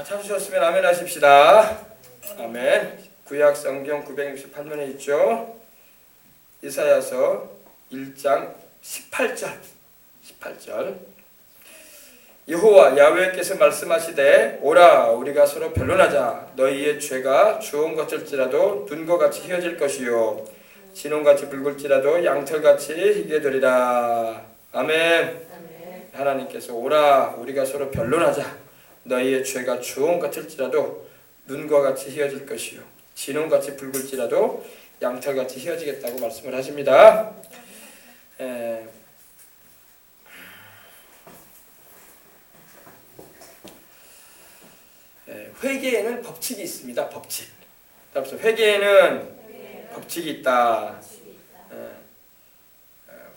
찾으셨으면 아멘 하십시다. 아멘. 구약 성경 968면에 있죠. 이사야서 1장 18절. 여호와 야훼께서 말씀하시되 오라 우리가 서로 변론하자. 너희의 죄가 주홍 같을지라도 눈과 같이 희어질 것이요 진홍같이 붉을지라도 양털같이 희게 되리라. 아멘. 하나님께서 오라 우리가 서로 변론하자. 너희의 죄가 주홍 같을지라도 눈과 같이 희어질 것이요 진홍같이 붉을지라도 양털같이 희어지겠다고 말씀을 하십니다. 회개에는 법칙이 있습니다. 법칙. 회개에는 법칙이 있다.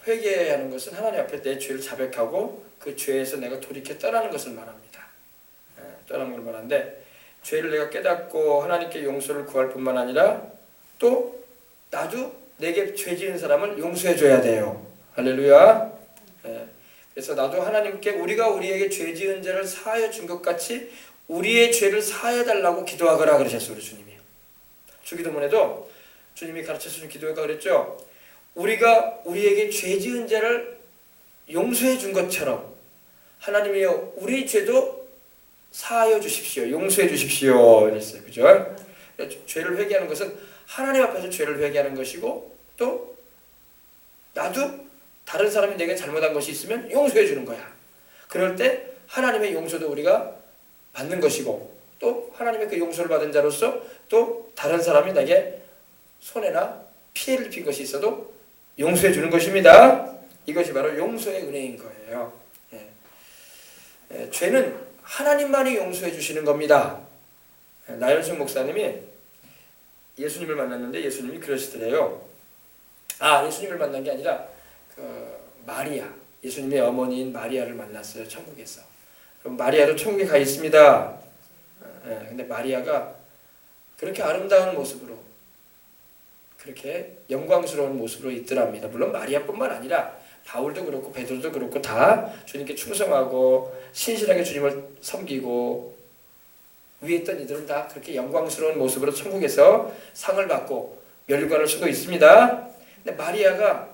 회개하는 것은 하나님 앞에 내 죄를 자백하고 그 죄에서 내가 돌이켜 떠나는 것을 말합니다. 떠나는 걸 말하는데 죄를 내가 깨닫고 하나님께 용서를 구할 뿐만 아니라 또 나도 내게 죄 지은 사람을 용서해 줘야 돼요. 할렐루야. 그래서 나도 하나님께 우리가 우리에게 죄 지은 죄를 사하여 준 것 같이 우리의 죄를 사하여 달라고 기도하거라 그러셨어요. 우리 주님이. 주기도문에도 주님이 가르쳐주신 기도가 그랬죠. 우리가 우리에게 죄 지은 죄를 용서해 준 것처럼 하나님이여 우리 죄도 사하여 주십시오. 용서해 주십시오. 이랬어요. 그죠? 죄를 회개하는 것은 하나님 앞에서 죄를 회개하는 것이고 또 나도 다른 사람이 내게 잘못한 것이 있으면 용서해 주는 거야. 그럴 때 하나님의 용서도 우리가 받는 것이고 또 하나님의 그 용서를 받은 자로서 또 다른 사람이 내게 손해나 피해를 입힌 것이 있어도 용서해 주는 것입니다. 이것이 바로 용서의 은혜인 거예요. 죄는 하나님만이 용서해 주시는 겁니다. 나연승 목사님이 예수님을 만났는데 예수님이 그러시더래요. 예수님을 만난 게 아니라 마리아, 예수님의 어머니인 마리아를 만났어요. 천국에서. 그럼 마리아도 천국에 가 있습니다. 근데 마리아가 그렇게 아름다운 모습으로 그렇게 영광스러운 모습으로 있더랍니다. 물론 마리아뿐만 아니라 바울도 그렇고 베드로도 그렇고 다 주님께 충성하고 신실하게 주님을 섬기고 위에 있던 이들은 다 그렇게 영광스러운 모습으로 천국에서 상을 받고 멸관을 쓰고 있습니다. 근데 마리아가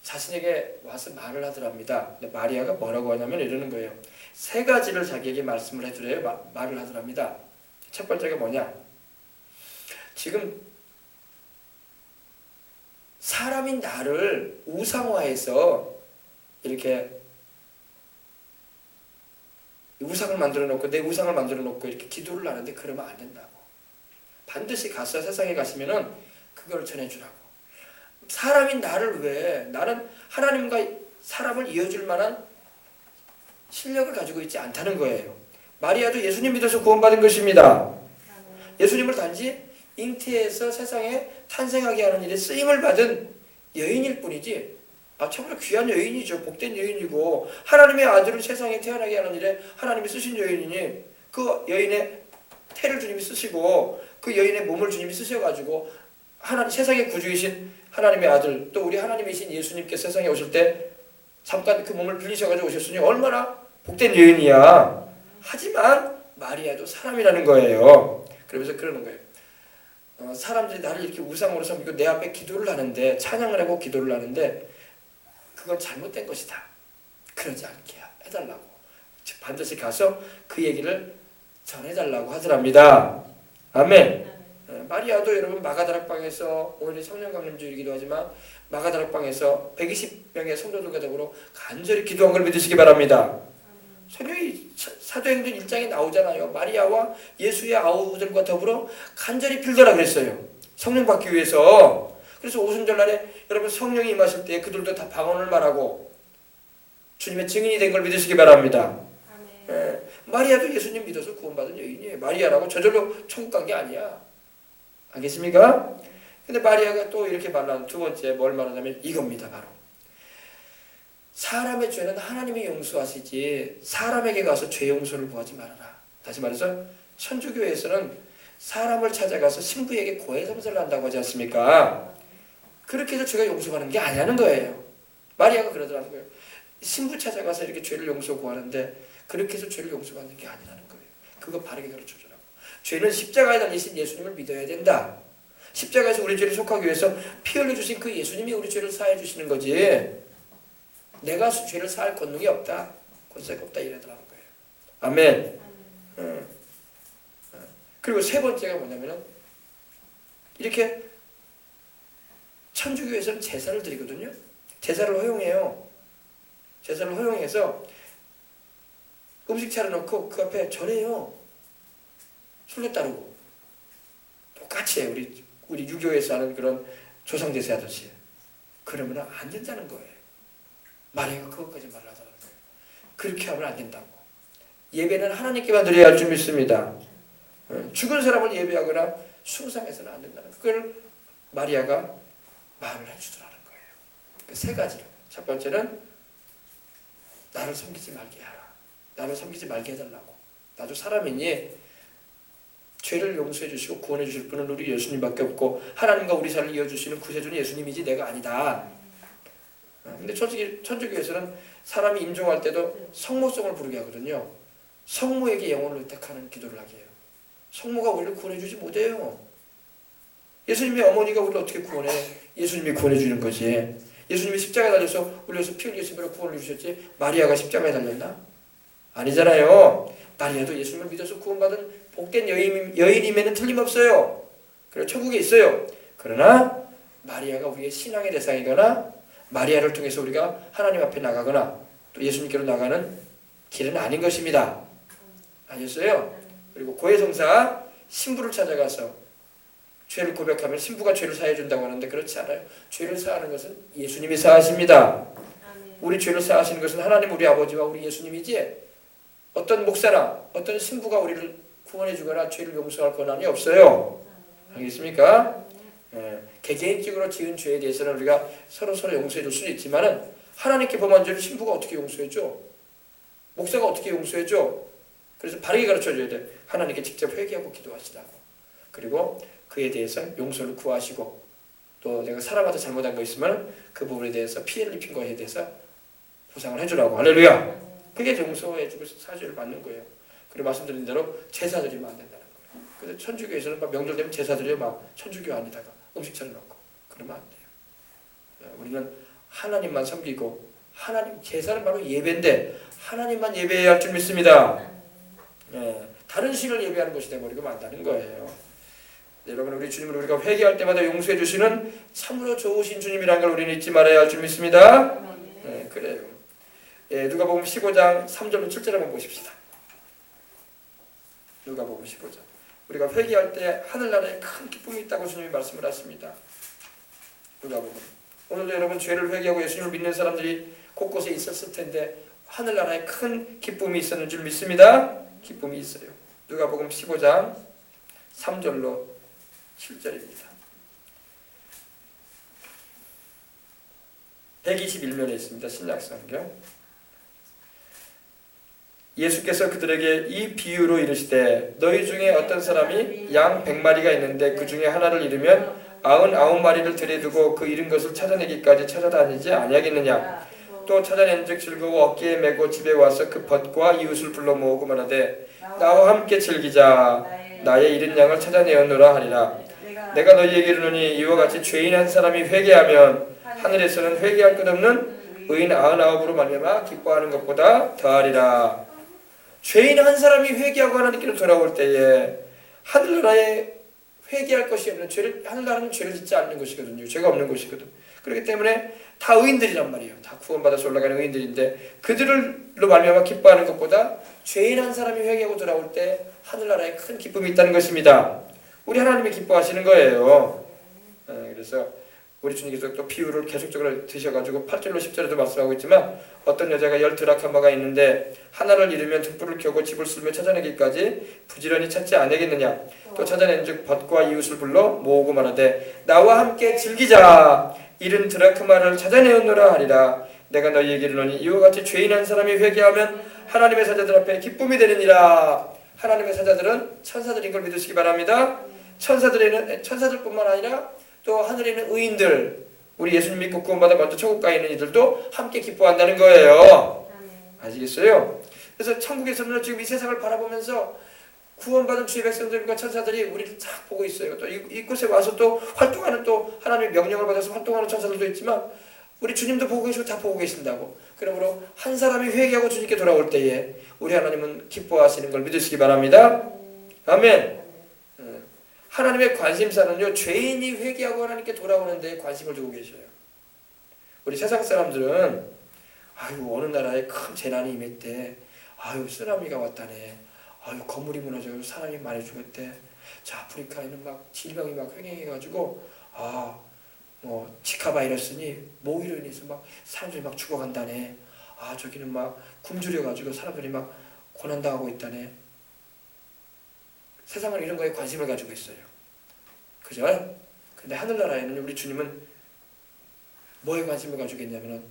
자신에게 와서 말을 하더랍니다. 근데 마리아가 뭐라고 하냐면 이러는 거예요. 세 가지를 자기에게 말씀을 해주래요. 말을 하더랍니다. 첫 번째가 뭐냐? 지금 사람인 나를 우상화해서 이렇게 우상을 만들어 놓고 내 우상을 만들어 놓고 이렇게 기도를 하는데 그러면 안 된다고. 반드시 가서 세상에 가시면은 그걸 전해주라고. 사람인 나를 왜 나는 하나님과 사람을 이어줄 만한 실력을 가지고 있지 않다는 거예요. 마리아도 예수님 믿어서 구원받은 것입니다. 예수님을 단지 잉태해서 세상에 탄생하게 하는 일에 쓰임을 받은 여인일 뿐이지 참으로 귀한 여인이죠. 복된 여인이고 하나님의 아들을 세상에 태어나게 하는 일에 하나님이 쓰신 여인이니 그 여인의 태를 주님이 쓰시고 그 여인의 몸을 주님이 쓰셔가지고 세상의 구주이신 하나님의 아들 또 우리 하나님이신 예수님께서 세상에 오실 때 잠깐 그 몸을 빌리셔가지고 오셨으니 얼마나 복된 여인이야. 하지만 마리아도 사람이라는 거예요. 그러면서 그러는 거예요. 사람들이 나를 이렇게 우상으로 섬기고 내 앞에 기도를 하는데 찬양을 하고 기도를 하는데 그건 잘못된 것이다. 그러지 않게 해달라고. 반드시 가서 그 얘기를 전해달라고 하더랍니다. 아멘. 마리아도 여러분 마가다락방에서 오늘이 성령 강림주일이기도 하지만 마가다락방에서 120명의 성도들과 더불어 간절히 기도한 걸 믿으시기 바랍니다. 성경이 사도행전 1장에 나오잖아요. 마리아와 예수의 아우들과 더불어 간절히 빌더라 그랬어요. 성령 받기 위해서. 그래서 오순절날에 여러분 성령이 임하실 때 그들도 다 방언을 말하고 주님의 증인이 된 걸 믿으시기 바랍니다. 마리아도 예수님 믿어서 구원받은 여인이에요. 마리아라고 저절로 천국 간 게 아니야. 알겠습니까? 근데 마리아가 또 이렇게 말하는 두 번째 뭘 말하냐면 이겁니다. 바로 사람의 죄는 하나님이 용서하시지 사람에게 가서 죄 용서를 구하지 말아라. 다시 말해서 천주교에서는 사람을 찾아가서 신부에게 고해성사를 한다고 하지 않습니까? 그렇게 해서 죄가 용서하는 게 아니라는 거예요. 마리아가 그러더라는 거예요. 신부 찾아가서 이렇게 죄를 용서 구하는데 그렇게 해서 죄를 용서받는 게 아니라는 거예요. 그거 바르게 가르쳐주라고. 죄는 십자가에 달리신 예수님을 믿어야 된다. 십자가에서 우리 죄를 속하기 위해서 피 흘려주신 그 예수님이 우리 죄를 사해 주시는 거지, 내가 죄를 사할 권능이 없다, 권세가 없다 이러더라는 거예요. 아멘. 그리고 세 번째가 뭐냐면은 이렇게 천주교에서는 제사를 드리거든요. 제사를 허용해요. 제사를 허용해서 음식 차려놓고 그 앞에 절해요. 순례 따르고 똑같이 해요. 우리 유교에서 하는 그런 조상 제사 하듯이. 그러면 안 된다는 거예요. 마리아가 그것까지 말하더라는 거예요. 그렇게 하면 안 된다고. 예배는 하나님께만 드려야 할 줄 믿습니다. 죽은 사람을 예배하거나 숭상해서는 안 된다는 그걸 마리아가 말을 해주더라는 거예요. 세 가지로. 첫 번째는 나를 섬기지 말게 하라. 나를 섬기지 말게 해달라고. 나도 사람이니 죄를 용서해 주시고 구원해 주실 분은 우리 예수님밖에 없고 하나님과 우리 사이를 이어주시는 구세주는 예수님이지 내가 아니다. 근데 솔직히 천주교에서는 사람이 임종할 때도 성모성을 부르게 하거든요. 성모에게 영혼을 의탁하는 기도를 하게 해요. 성모가 우리를 구원해 주지 못해요. 예수님의 어머니가 우리를 어떻게 구원해? 예수님이 구원해 주는 거지. 예수님이 십자가에 달려서 우리에서 피 흘리심으로 구원을 주셨지 마리아가 십자가에 달렸나? 아니잖아요. 마리아도 예수님을 믿어서 구원받은 복된 여인임에는 틀림없어요. 그리고 천국에 있어요. 그러나 마리아가 우리의 신앙의 대상이거나 마리아를 통해서 우리가 하나님 앞에 나가거나 또 예수님께로 나가는 길은 아닌 것입니다. 아셨어요? 그리고 고해성사 신부를 찾아가서 죄를 고백하면 신부가 죄를 사해 준다고 하는데 그렇지 않아요. 죄를 사하는 것은 예수님이 사하십니다. 우리 죄를 사하시는 것은 하나님 우리 아버지와 우리 예수님이지 어떤 목사나 어떤 신부가 우리를 구원해 주거나 죄를 용서할 권한이 없어요. 알겠습니까? 개개인적으로 지은 죄에 대해서는 우리가 서로 용서해 줄 수는 있지만은 하나님께 범한 죄를 신부가 어떻게 용서해 줘? 목사가 어떻게 용서해 줘? 그래서 바르게 가르쳐 줘야 돼. 하나님께 직접 회개하고 기도하시라고. 그리고 그에 대해서 용서를 구하시고 또 내가 사람한테 잘못한 거 있으면 그 부분에 대해서 피해를 입힌 거에 대해서 보상을 해주라고. 할렐루야. 그게 용서해주고 사죄를 받는 거예요. 그리고 말씀드린 대로 제사 드리면 안 된다는 거예요. 그래서 천주교에서는 막 명절 되면 제사 드려 막 천주교 안에다가 음식 차려놓고 그러면 안 돼요. 우리는 하나님만 섬기고 하나님 제사는 바로 예배인데 하나님만 예배해야 할 줄 믿습니다. 다른 신을 예배하는 것이 되어버리면 안 된다는 거예요. 여러분 우리 주님을 우리가 회개할 때마다 용서해 주시는 참으로 좋으신 주님이라는 걸 우리는 잊지 말아야 할 줄 믿습니다. 그래요. 누가복음 15장 3절로 7절 한번 보십시다. 누가복음 15장. 우리가 회개할 때 하늘나라에 큰 기쁨이 있다고 주님이 말씀을 하십니다. 누가복음. 오늘도 여러분 죄를 회개하고 예수님을 믿는 사람들이 곳곳에 있었을 텐데 하늘나라에 큰 기쁨이 있었는 줄 믿습니다. 기쁨이 있어요. 누가복음 15장 3절로 7절입니다. 121면에 있습니다. 신약성경. 예수께서 그들에게 이 비유로 이르시되 너희 중에 어떤 사람이 양 100마리가 있는데 그 중에 하나를 잃으면 99마리를 들여두고 그 잃은 것을 찾아내기까지 찾아다니지 아니하겠느냐. 또 찾아낸즉 즐거워 어깨에 메고 집에 와서 그 벗과 이웃을 불러 모으고 말하되 나와 함께 즐기자. 나의 잃은 양을 찾아내었노라 하리라. 내가 너희에게 이르노니 이와 같이 죄인 한 사람이 회개하면 하늘에서는 회개할 것 없는 의인 99으로 말미암아 기뻐하는 것보다 더하리라. 죄인 한 사람이 회개하고 하나님께로 돌아올 때에 하늘나라에 회개할 것이 없는 죄를 하늘나라는 죄를 짓지 않는 것이거든요. 죄가 없는 것이거든. 그렇기 때문에 다 의인들이란 말이에요. 다 구원받아서 올라가는 의인들인데 그들로 말미암아 기뻐하는 것보다 죄인 한 사람이 회개하고 돌아올 때 하늘나라에 큰 기쁨이 있다는 것입니다. 우리 하나님이 기뻐하시는 거예요. 그래서 우리 주님께서 또 비유를 계속적으로 드셔가지고 8절로 10절에도 말씀하고 있지만 어떤 여자가 10드라크마가 있는데 하나를 잃으면 등불을 켜고 집을 쓸며 찾아내기까지 부지런히 찾지 않겠느냐. 또 찾아낸 즉 벗과 이웃을 불러 모으고 말하되 나와 함께 즐기자. 잃은 드라크마를 찾아내었노라 하리라. 내가 너희에게 이르노니 이와 같이 죄인 한 사람이 회개하면 하나님의 사자들 앞에 기쁨이 되느니라. 하나님의 사자들은 천사들인 걸 믿으시기 바랍니다. 천사들뿐만 아니라 또 하늘에 있는 의인들, 우리 예수님 믿고 구원받아 먼저 천국 가 있는 이들도 함께 기뻐한다는 거예요. 아시겠어요? 그래서 천국에서는 지금 이 세상을 바라보면서 구원받은 주의 백성들과 천사들이 우리를 쫙 보고 있어요. 또 이곳에 와서 또 활동하는 또 하나님의 명령을 받아서 활동하는 천사들도 있지만 우리 주님도 보고 계시고 다 보고 계신다고. 그러므로 한 사람이 회개하고 주님께 돌아올 때에 우리 하나님은 기뻐하시는 걸 믿으시기 바랍니다. 아멘. 하나님의 관심사는요, 죄인이 회개하고 하나님께 돌아오는 데 관심을 두고 계셔요. 우리 세상 사람들은 아유 어느 나라에 큰 재난이 임했대. 아유 쓰나미가 왔다네. 아유 건물이 무너져서 사람이 많이 죽었대. 자 아프리카에는 막 질병이 막 횡행해가지고 뭐 지카 바이러스니 모기로 인해서 막 사람들이 막 죽어간다네. 저기는 막 굶주려가지고 사람들이 막 고난당하고 있다네. 세상은 이런 거에 관심을 가지고 있어요. 그죠? 근데 하늘나라에는 우리 주님은 뭐에 관심을 가지고 있냐면은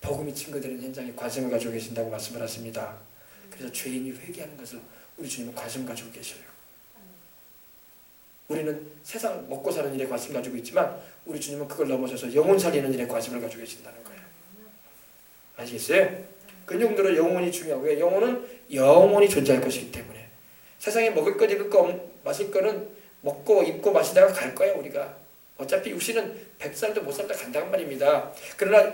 복음이 증거되는 현장에 관심을 가지고 계신다고 말씀을 하십니다. 그래서 죄인이 회개하는 것을 우리 주님은 관심 가지고 계셔요. 우리는 세상 먹고 사는 일에 관심 가지고 있지만 우리 주님은 그걸 넘어서서 영혼 살리는 일에 관심을 가지고 계신다는 거예요. 아시겠어요? 그 정도로 영혼이 중요하고, 왜? 영혼은 영원히 존재할 것이기 때문에. 세상에 먹을 것, 입을 것, 마실 거는 먹고 입고 마시다가 갈 거야 우리가. 어차피 육신은 100살도 못 살다 간다는 말입니다. 그러나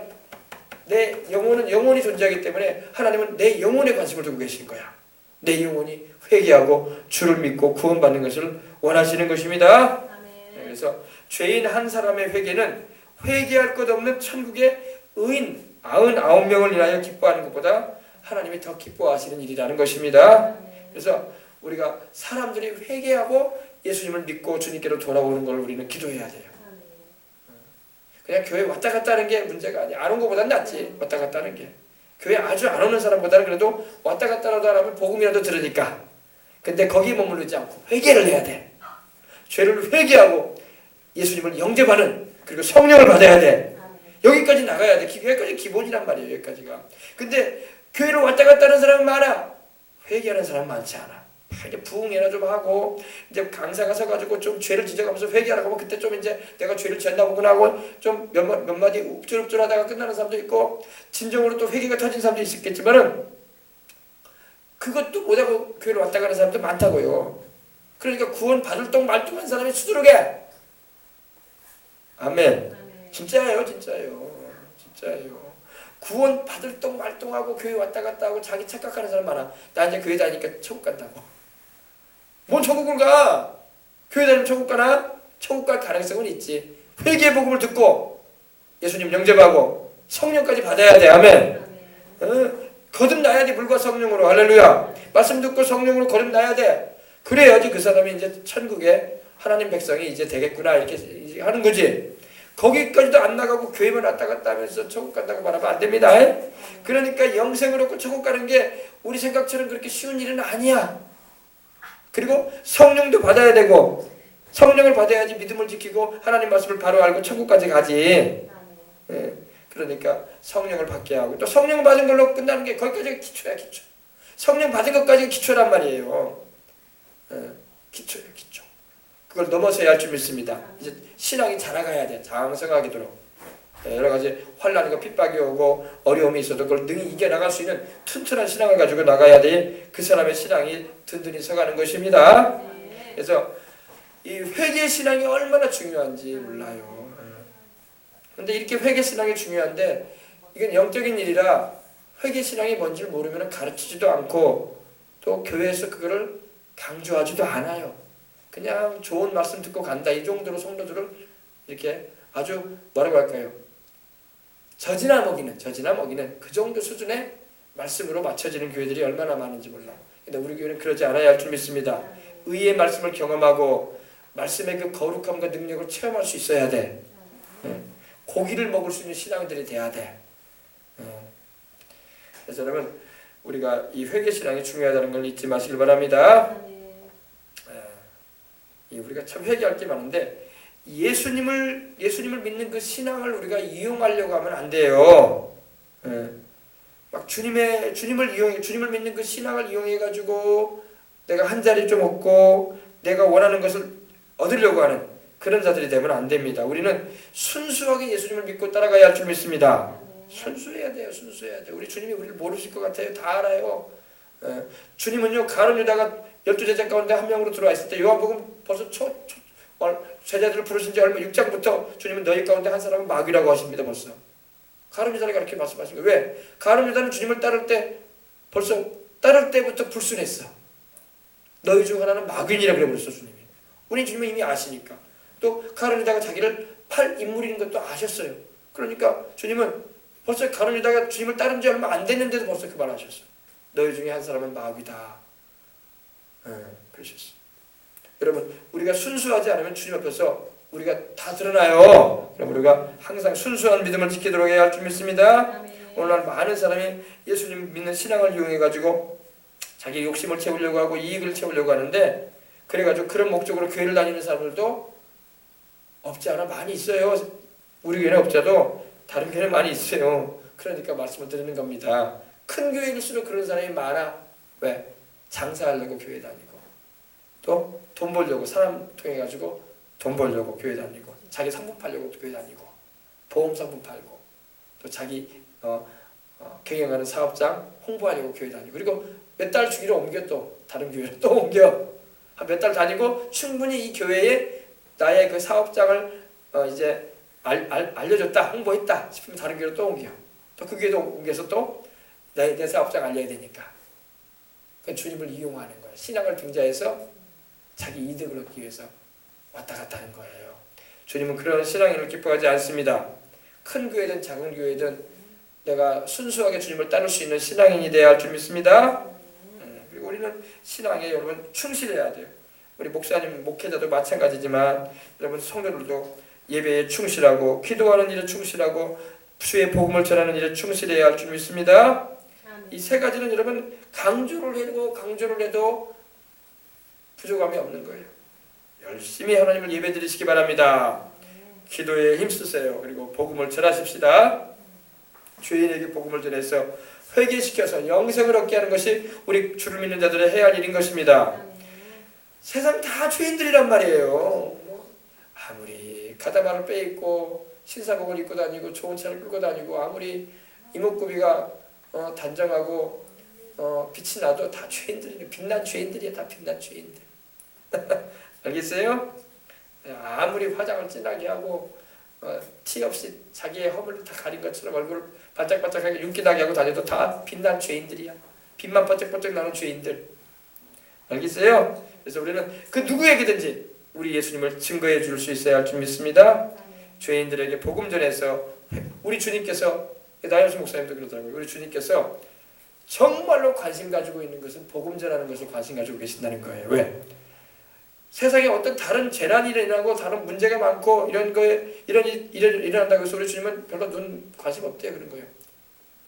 내 영혼은 영원히 존재하기 때문에 하나님은 내 영혼에 관심을 두고 계신 거야. 내 영혼이 회개하고 주를 믿고 구원받는 것을 원하시는 것입니다. 아멘. 그래서 죄인 한 사람의 회개는 회개할 것 없는 천국의 의인 99명을 인하여 기뻐하는 것보다 하나님이 더 기뻐하시는 일이라는 것입니다. 그래서 우리가 사람들이 회개하고 예수님을 믿고 주님께로 돌아오는 걸 우리는 기도해야 돼요. 그냥 교회 왔다 갔다 하는 게 문제가 아니야. 안 온 것보다는 낫지. 왔다 갔다 하는 게. 교회 아주 안 오는 사람보다는 그래도 왔다 갔다라도 하면 복음이라도 들으니까. 근데 거기에 머무르지 않고 회개를 해야 돼. 죄를 회개하고 예수님을 영접하는, 그리고 성령을 받아야 돼. 여기까지 나가야 돼. 여기까지 기본이란 말이에요. 여기까지가. 근데 교회를 왔다 갔다 하는 사람은 많아. 회개하는 사람은 많지 않아. 이제 부흥회나 좀 하고 이제 강사가 서가지고 좀 죄를 지적하면서 회개하라고 하면 그때 좀 이제 내가 죄를 지었나 보구나 하고 좀 몇 마디 욱줄욱줄하다가 끝나는 사람도 있고, 진정으로 또 회개가 터진 사람도 있겠지만은 그것도 못하고 교회를 왔다 가는 사람도 많다고요. 그러니까 구원 받을 똥 말똥한 사람이 수두룩해. 아멘. 진짜예요, 진짜예요, 진짜예요. 구원 받을 똥 말똥하고 교회 왔다 갔다 하고 자기 착각하는 사람 많아. 나 이제 교회 다니니까 천국 간다고. 뭔 천국을 가? 교회 다니면 천국 가나? 천국 갈 가능성은 있지. 회개의 복음을 듣고 예수님 영접하고 성령까지 받아야 돼. 아멘. 거듭나야 돼. 물과 성령으로. 할렐루야. 말씀 듣고 성령으로 거듭나야 돼. 그래야지 그 사람이 이제 천국에 하나님 백성이 이제 되겠구나 이렇게 하는 거지. 거기까지도 안 나가고 교회만 왔다 갔다 하면서 천국 간다고 말하면 안 됩니다. 그러니까 영생을 얻고 천국 가는 게 우리 생각처럼 그렇게 쉬운 일은 아니야. 그리고 성령도 받아야 되고, 성령을 받아야지 믿음을 지키고 하나님 말씀을 바로 알고 천국까지 가지. 그러니까 성령을 받게 하고, 또 성령 받은 걸로 끝나는 게 거기까지가 기초야, 기초. 성령 받은 것까지가 기초란 말이에요. 기초야, 기초. 그걸 넘어서야 할 줄 믿습니다. 이제 신앙이 자라가야 돼. 장성하기도록. 여러 가지 환난과 핍박이 오고 어려움이 있어도 그걸 능히 이겨나갈 수 있는 튼튼한 신앙을 가지고 나가야 돼. 그 사람의 신앙이 든든히 서가는 것입니다. 그래서 이 회개 신앙이 얼마나 중요한지 몰라요. 근데 이렇게 회개 신앙이 중요한데 이건 영적인 일이라 회개 신앙이 뭔지를 모르면 가르치지도 않고 또 교회에서 그거를 강조하지도 않아요. 그냥 좋은 말씀 듣고 간다. 이 정도로 성도들을 이렇게 아주 뭐라고 할까요? 젖이나 먹이는 그 정도 수준의 말씀으로 맞춰지는 교회들이 얼마나 많은지 몰라. 근데 우리 교회는 그러지 않아야 할 줄 믿습니다. 의의 말씀을 경험하고 말씀의 그 거룩함과 능력을 체험할 수 있어야 돼. 고기를 먹을 수 있는 신앙들이 돼야 돼. 그래서 여러분 우리가 이 회개신앙이 중요하다는 걸 잊지 마시길 바랍니다. 우리가 참 회개할 게 많은데 예수님을 믿는 그 신앙을 우리가 이용하려고 하면 안 돼요. 막 주님을 믿는 그 신앙을 이용해 가지고 내가 한 자리 좀 얻고 내가 원하는 것을 얻으려고 하는 그런 자들이 되면 안 됩니다. 우리는 순수하게 예수님을 믿고 따라가야 할 줄 믿습니다. 순수해야 돼요. 순수해야 돼요. 우리 주님이 우리를 모르실 것 같아요. 다 알아요. 주님은요 가룟 유다가 12제자 가운데 한 명으로 들어와 있을 때 요한복음 벌써 제자들을 부르신 지 얼마 6장부터 주님은 너희 가운데 한 사람은 마귀라고 하십니다. 벌써 가룟 유다를 그렇게 말씀하신 거예요. 왜? 가룟 유다는 주님을 따를 때 벌써 따를 때부터 불순했어. 너희 중 하나는 마귀니라 그래 버렸어 주님이. 우리 주님은 이미 아시니까. 또 가룟 유다가 자기를 팔 인물인 것도 아셨어요. 그러니까 주님은 벌써 가룟 유다가 주님을 따른 지 얼마 안 됐는데도 벌써 그 말 하셨어요. 너희 중에 한 사람은 마귀다. 그러셨어요. 여러분 우리가 순수하지 않으면 주님 앞에서 우리가 다 드러나요. 그럼 우리가 항상 순수한 믿음을 지키도록 해야 할 줄 믿습니다. 오늘날 많은 사람이 예수님 믿는 신앙을 이용해가지고 자기 욕심을 채우려고 하고 이익을 채우려고 하는데 그래가지고 그런 목적으로 교회를 다니는 사람들도 없지 않아 많이 있어요. 우리 교회는 없자도 다른 교회는 많이 있어요. 그러니까 말씀을 드리는 겁니다. 큰 교회일수록 그런 사람이 많아. 왜? 장사하려고 교회 다니고 또 돈 벌려고 사람 통해 가지고 돈 벌려고 교회 다니고 자기 상품 팔려고 교회 다니고 보험 상품 팔고 또 자기 경영하는 사업장 홍보하려고 교회 다니고 그리고 몇 달 주기로 옮겨 또 다른 교회로 또 옮겨 한 몇 달 다니고 충분히 이 교회에 나의 그 사업장을 이제 알려줬다 홍보했다 싶으면 다른 교회로 또 옮겨 또 그 교회도 옮겨서 또 내 사업장 알려야 되니까 그러니까 주님을 이용하는 거예요. 신앙을 등자해서 자기 이득을 얻기 위해서 왔다 갔다 하는 거예요. 주님은 그런 신앙인을 기뻐하지 않습니다. 큰 교회든 작은 교회든 내가 순수하게 주님을 따를 수 있는 신앙인이 되어야 할 줄 믿습니다. 그리고 우리는 신앙에 여러분 충실해야 돼요. 우리 목사님, 목회자도 마찬가지지만 여러분 성도들도 예배에 충실하고 기도하는 일에 충실하고 주의 복음을 전하는 일에 충실해야 할 줄 믿습니다. 이 세 가지는 여러분 강조를 해도 부족함이 없는 거예요. 열심히 하나님을 예배드리시기 바랍니다. 기도에 힘쓰세요. 그리고 복음을 전하십시다. 죄인에게 복음을 전해서 회개시켜서 영생을 얻게 하는 것이 우리 주를 믿는 자들의 해야 할 일인 것입니다. 세상 다 죄인들이란 말이에요. 아무리 가다마를 빼입고 신사복을 입고 다니고 좋은 차를 끌고 다니고 아무리 이목구비가 단정하고 빛이 나도 다 죄인들이에요. 빛난 죄인들이에요. 다 빛난 죄인들. 알겠어요? 아무리 화장을 진하게 하고 티 없이 자기의 허물을 다 가린 것처럼 얼굴을 반짝반짝하게 윤기나게 하고 다녀도 다 빛난 죄인들이야. 빛만 번쩍번쩍 나는 죄인들. 알겠어요? 그래서 우리는 그 누구에게든지 우리 예수님을 증거해 줄 수 있어야 할 줄 믿습니다. 죄인들에게 복음 전해서 우리 주님께서 나연수 목사님도 그러더라고요. 우리 주님께서 정말로 관심 가지고 있는 것은 복음 전하는 것에 관심 가지고 계신다는 거예요. 왜? 세상에 어떤 다른 재난이 일어나고 다른 문제가 많고 이런 거에 이런 일이 일어난다고 해서 우리 주님은 별로 관심 없대요. 그런 거예요.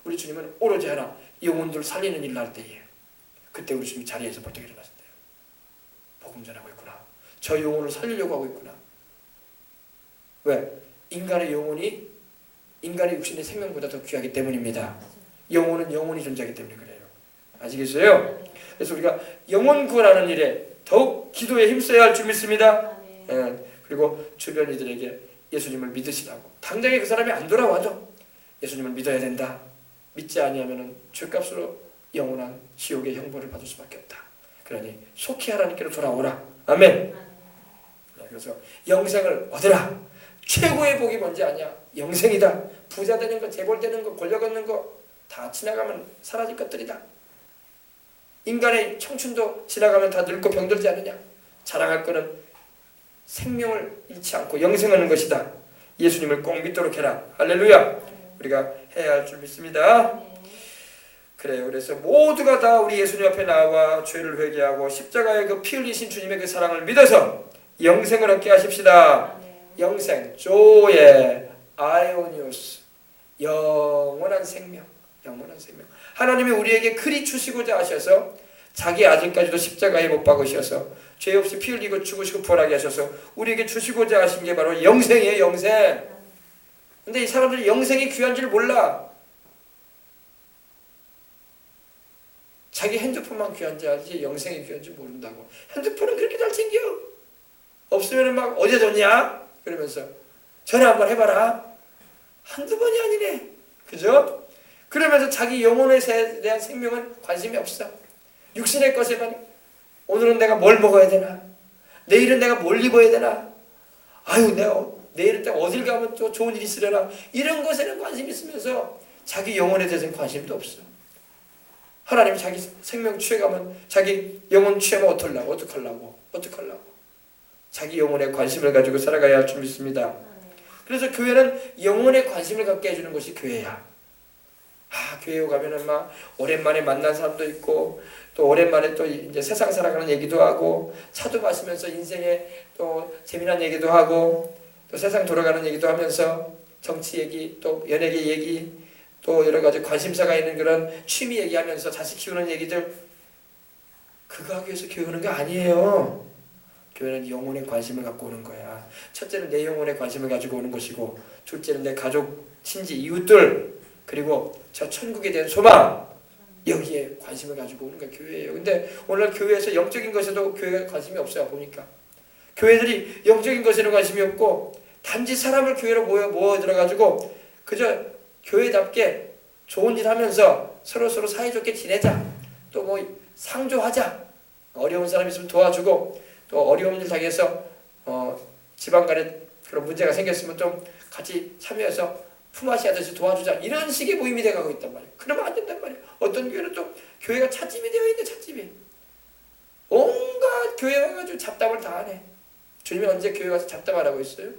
우리 주님은 오로지 하나 영혼들 살리는 일을 할 때에 그때 우리 주님이 자리에서 벌떡 일어나신대요. 복음 전하고 있구나. 저 영혼을 살리려고 하고 있구나. 왜? 인간의 영혼이 인간의 육신의 생명보다 더 귀하기 때문입니다. 영혼은 영혼이 존재하기 때문에 그래요. 아시겠어요? 그래서 우리가 영혼 구원하는 일에 더욱 기도에 힘써야 할 줄 믿습니다. 그리고 주변 이들에게 예수님을 믿으시라고. 당장에 그 사람이 안 돌아와도 예수님을 믿어야 된다. 믿지 아니하면 죄값으로 영원한 지옥의 형벌을 받을 수밖에 없다. 그러니 속히 하나님께로 돌아오라. 아멘. 그래서 영생을 얻으라. 최고의 복이 뭔지 아냐? 영생이다. 부자 되는 거, 재벌 되는 거, 권력 얻는 거 다 지나가면 사라질 것들이다. 인간의 청춘도 지나가면 다 늙고 병들지 않느냐? 자랑할 것은 생명을 잃지 않고 영생하는 것이다. 예수님을 꼭 믿도록 해라. 할렐루야. 우리가 해야 할 줄 믿습니다. 그래요. 그래서 모두가 다 우리 예수님 앞에 나와 죄를 회개하고 십자가의 그 피 흘리신 주님의 그 사랑을 믿어서 영생을 얻게 하십시다. 영생, 조에 아이오니오스, 영원한 생명, 영원한 생명. 하나님이 우리에게 그리 주시고자 하셔서 자기 아들까지도 십자가에 못 박으셔서 죄 없이 피 흘리고 죽으시고 부활하게 하셔서 우리에게 주시고자 하신 게 바로 영생이에요. 영생. 근데 이 사람들이 영생이 귀한 줄 몰라. 자기 핸드폰만 귀한 줄 알지 영생이 귀한 줄 모른다고. 핸드폰은 그렇게 잘 챙겨. 없으면 막 어제 줬냐? 그러면서 전화 한번 해봐라. 한두 번이 아니네. 그죠? 그러면서 자기 영혼에 대한 생명은 관심이 없어. 육신의 것에만 오늘은 내가 뭘 먹어야 되나? 내일은 내가 뭘 입어야 되나? 아유, 내가 내일은 또 어딜 가면 또 좋은 일이 있으려나? 이런 것에는 관심이 있으면서 자기 영혼에 대해서는 관심도 없어. 하나님 자기 생명 취해가면, 자기 영혼 취하면 어떡하려고? 자기 영혼에 관심을 가지고 살아가야 할 줄 믿습니다. 그래서 교회는 영혼에 관심을 갖게 해주는 것이 교회야. 교회에 가면은 막 오랜만에 만난 사람도 있고, 또 오랜만에 또 이제 세상 살아가는 얘기도 하고, 차도 마시면서 인생의 또 재미난 얘기도 하고, 또 세상 돌아가는 얘기도 하면서 정치 얘기, 또 연예계 얘기, 또 여러 가지 관심사가 있는 그런 취미 얘기하면서 자식 키우는 얘기들, 그거 하기 위해서 교회 오는 게 아니에요. 교회는 영혼에 관심을 갖고 오는 거야. 첫째는 내 영혼에 관심을 가지고 오는 것이고, 둘째는 내 가족, 친지, 이웃들, 그리고 저 천국에 대한 소망, 여기에 관심을 가지고 오는 게 교회예요. 근데 오늘 교회에서 영적인 것에도 교회가 관심이 없어요. 보니까 교회들이 영적인 것에는 관심이 없고, 단지 사람을 교회로 모여 들어가지고 그저 교회답게 좋은 일 하면서 서로 사이좋게 지내자, 또 뭐 상조하자, 어려운 사람 있으면 도와주고, 또 어려운 일 당해서 집안 간에 그런 문제가 생겼으면 좀 같이 참여해서 품앗이 하듯이 도와주자, 이런 식의 모임이 돼가고 있단 말이에요. 그러면 안 된단 말이에요. 어떤 교회는 또 교회가 찻집이 되어 있는데, 찻집이 온갖 교회 와가지고 잡담을 다 하네. 주님이 언제 교회 가서 잡담 안 하고 있어요?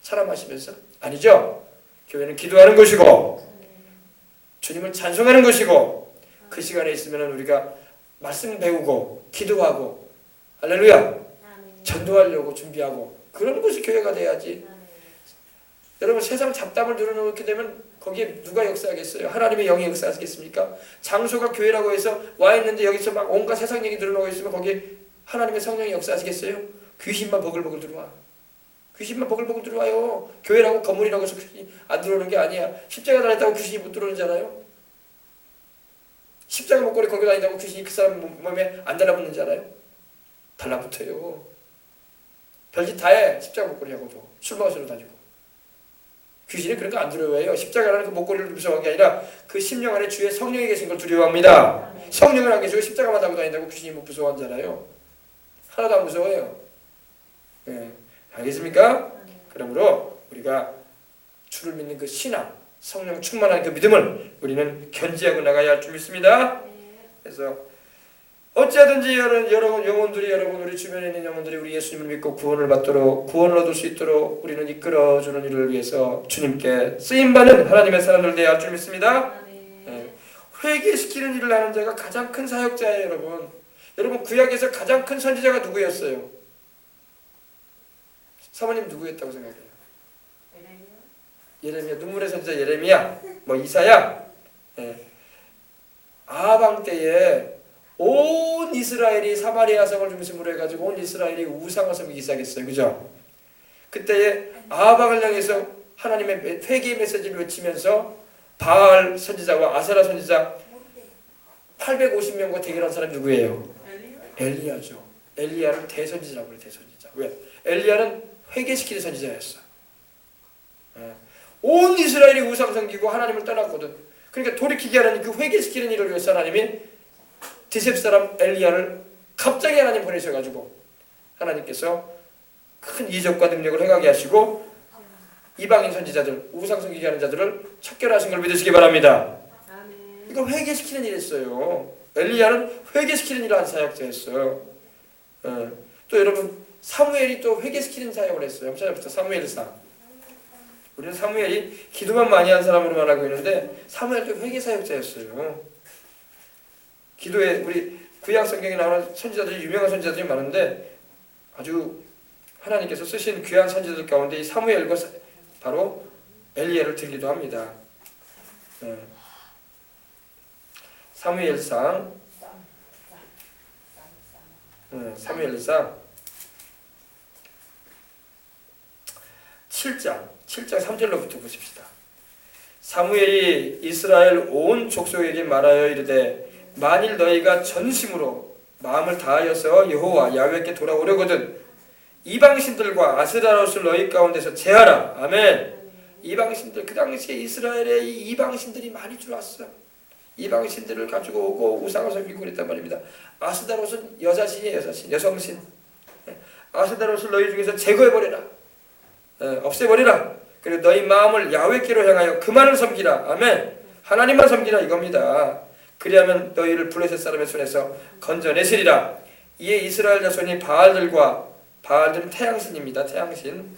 차라 마시면서? 아니죠. 교회는 기도하는 것이고 주님을 찬송하는 것이고, 그 시간에 있으면 우리가 말씀 배우고 기도하고, 할렐루야, 전도하려고 준비하고, 그런 것이 교회가 돼야지. 여러분, 세상 잡담을 늘어놓게 되면 거기에 누가 역사하겠어요? 하나님의 영이 역사하겠습니까? 장소가 교회라고 해서 와 있는데 여기서 막 온갖 세상 얘기 늘어나고 있으면 거기에 하나님의 성령이 역사하시겠어요? 귀신만 버글버글 들어와. 귀신만 버글버글 들어와요. 교회라고 건물이라고 해서 귀신이 안 들어오는 게 아니야. 십자가 다녔다고 귀신이 못 들어오는잖아요. 십자가 목걸이 걸고 다닌다고 귀신이 그 사람 몸에 안 달라붙는 줄 알아요? 달라붙어요. 별짓 다 해. 십자가 목걸이하고도 술 마시러 다니고. 귀신이 그런 거 안 두려워해요. 십자가라는 그 목걸이를 무서워한 게 아니라 그 심령 안에 주의 성령이 계신 걸 두려워합니다. 성령을 안 계시고 십자가만 달고 다닌다고 귀신이 못 무서워하잖아요. 하나도 안 무서워요. 네. 알겠습니까? 그러므로 우리가 주를 믿는 그 신앙, 성령 충만한 그 믿음을 우리는 견지하고 나가야 할 줄 믿습니다. 그래서 어찌하든지 여러분 영혼들이, 여러분 우리 주변에 있는 영혼들이 우리 예수님을 믿고 구원을 얻을 수 있도록 우리는 이끌어주는 일을 위해서 주님께 쓰임받는 하나님의 사람들 되어야 할 줄 믿습니다. 네. 회개시키는 일을 하는 자가 가장 큰 사역자예요. 여러분 구약에서 가장 큰 선지자가 누구였어요? 사모님 누구였다고 생각해요? 예레미야. 눈물의 선지자 예레미야, 뭐 이사야. 네. 아하방 때에 온 이스라엘이 사마리아 성을 중심으로 해가지고 온 이스라엘이 우상을 섬기기 시작했어요. 그죠? 그때에 아하방을 향해서 하나님의 회개의 메시지를 외치면서 바알 선지자와 아세라 선지자 850명과 대결한 사람이 누구예요? 엘리야죠. 엘리야를 대선지자라고 그래요. 대선지자. 왜? 엘리야는 회개시키는 선지자였어. 온 이스라엘이 우상 섬기고 하나님을 떠났거든. 그러니까 돌이키게 하는 그 회개시키는 일을 위해서 하나님이 디셉 사람 엘리야를 갑자기 하나님 보내셔가지고 하나님께서 큰 이적과 능력을 행하게 하시고 이방인 선지자들, 우상 섬기게 하는 자들을 척결하신 걸 믿으시기 바랍니다. 이거 회개시키는 일이었어요. 엘리야는 회개시키는 일을 한 사역자였어요. 또 여러분 사무엘이 또 회개시키는 사역을 했어요. 한번 찾아보세요. 사무엘상. 우리는 사무엘이 기도만 많이 한 사람으로만 알고 있는데 사무엘도 회개 사역자였어요. 기도에 우리 구약 성경에 나오는 선지자들이, 유명한 선지자들이 많은데 아주 하나님께서 쓰신 귀한 선지자들 가운데 이 사무엘과 바로 엘리야를 들기도 합니다. 사무엘상 7장 3절로부터 보십시다. 사무엘이 이스라엘 온 족속에게 말하여 이르되 만일 너희가 전심으로 마음을 다하여서 여호와 야훼께 돌아오려거든 이방신들과 아스라롯을 너희 가운데서 제하라. 아멘. 이방신들, 그 당시에 이스라엘에 이 이방신들이 많이 들어왔어. 이방 신들을 가지고 오고 우상을 섬기고 그랬단 말입니다. 아스다롯은 여자신이에요. 여자신, 여성신. 아스다롯을 너희 중에서 제거해버려라. 없애버리라. 그리고 너희 마음을 야훼께로 향하여 그만을 섬기라. 아멘. 하나님만 섬기라 이겁니다. 그리하면 너희를 블레셋 사람의 손에서 건져내시리라. 이에 이스라엘 자손이 바알들은 태양신입니다. 태양신.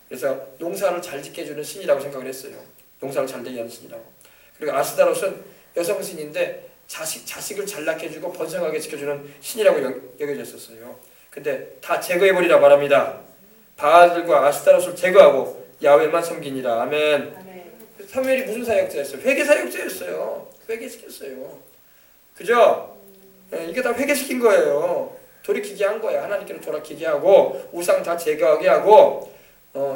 그래서 농사를 잘 짓게 해주는 신이라고 생각을 했어요. 농사를 잘 되게 하는 신이라고. 그리고 아스다롯은 여성신인데 자식을 잘 낳게 해주고 번성하게 지켜주는 신이라고 여겨졌었어요. 근데 다 제거해버리라 말합니다. 바알들과 아스타롯을 제거하고 야훼만 섬기니라. 아멘. 사무엘이 무슨 사역자였어요? 회개 사역자였어요. 회개시켰어요. 그죠? 이게 다 회개시킨 거예요. 돌이키게 한 거야. 하나님께로 돌아키게 하고 우상 다 제거하게 하고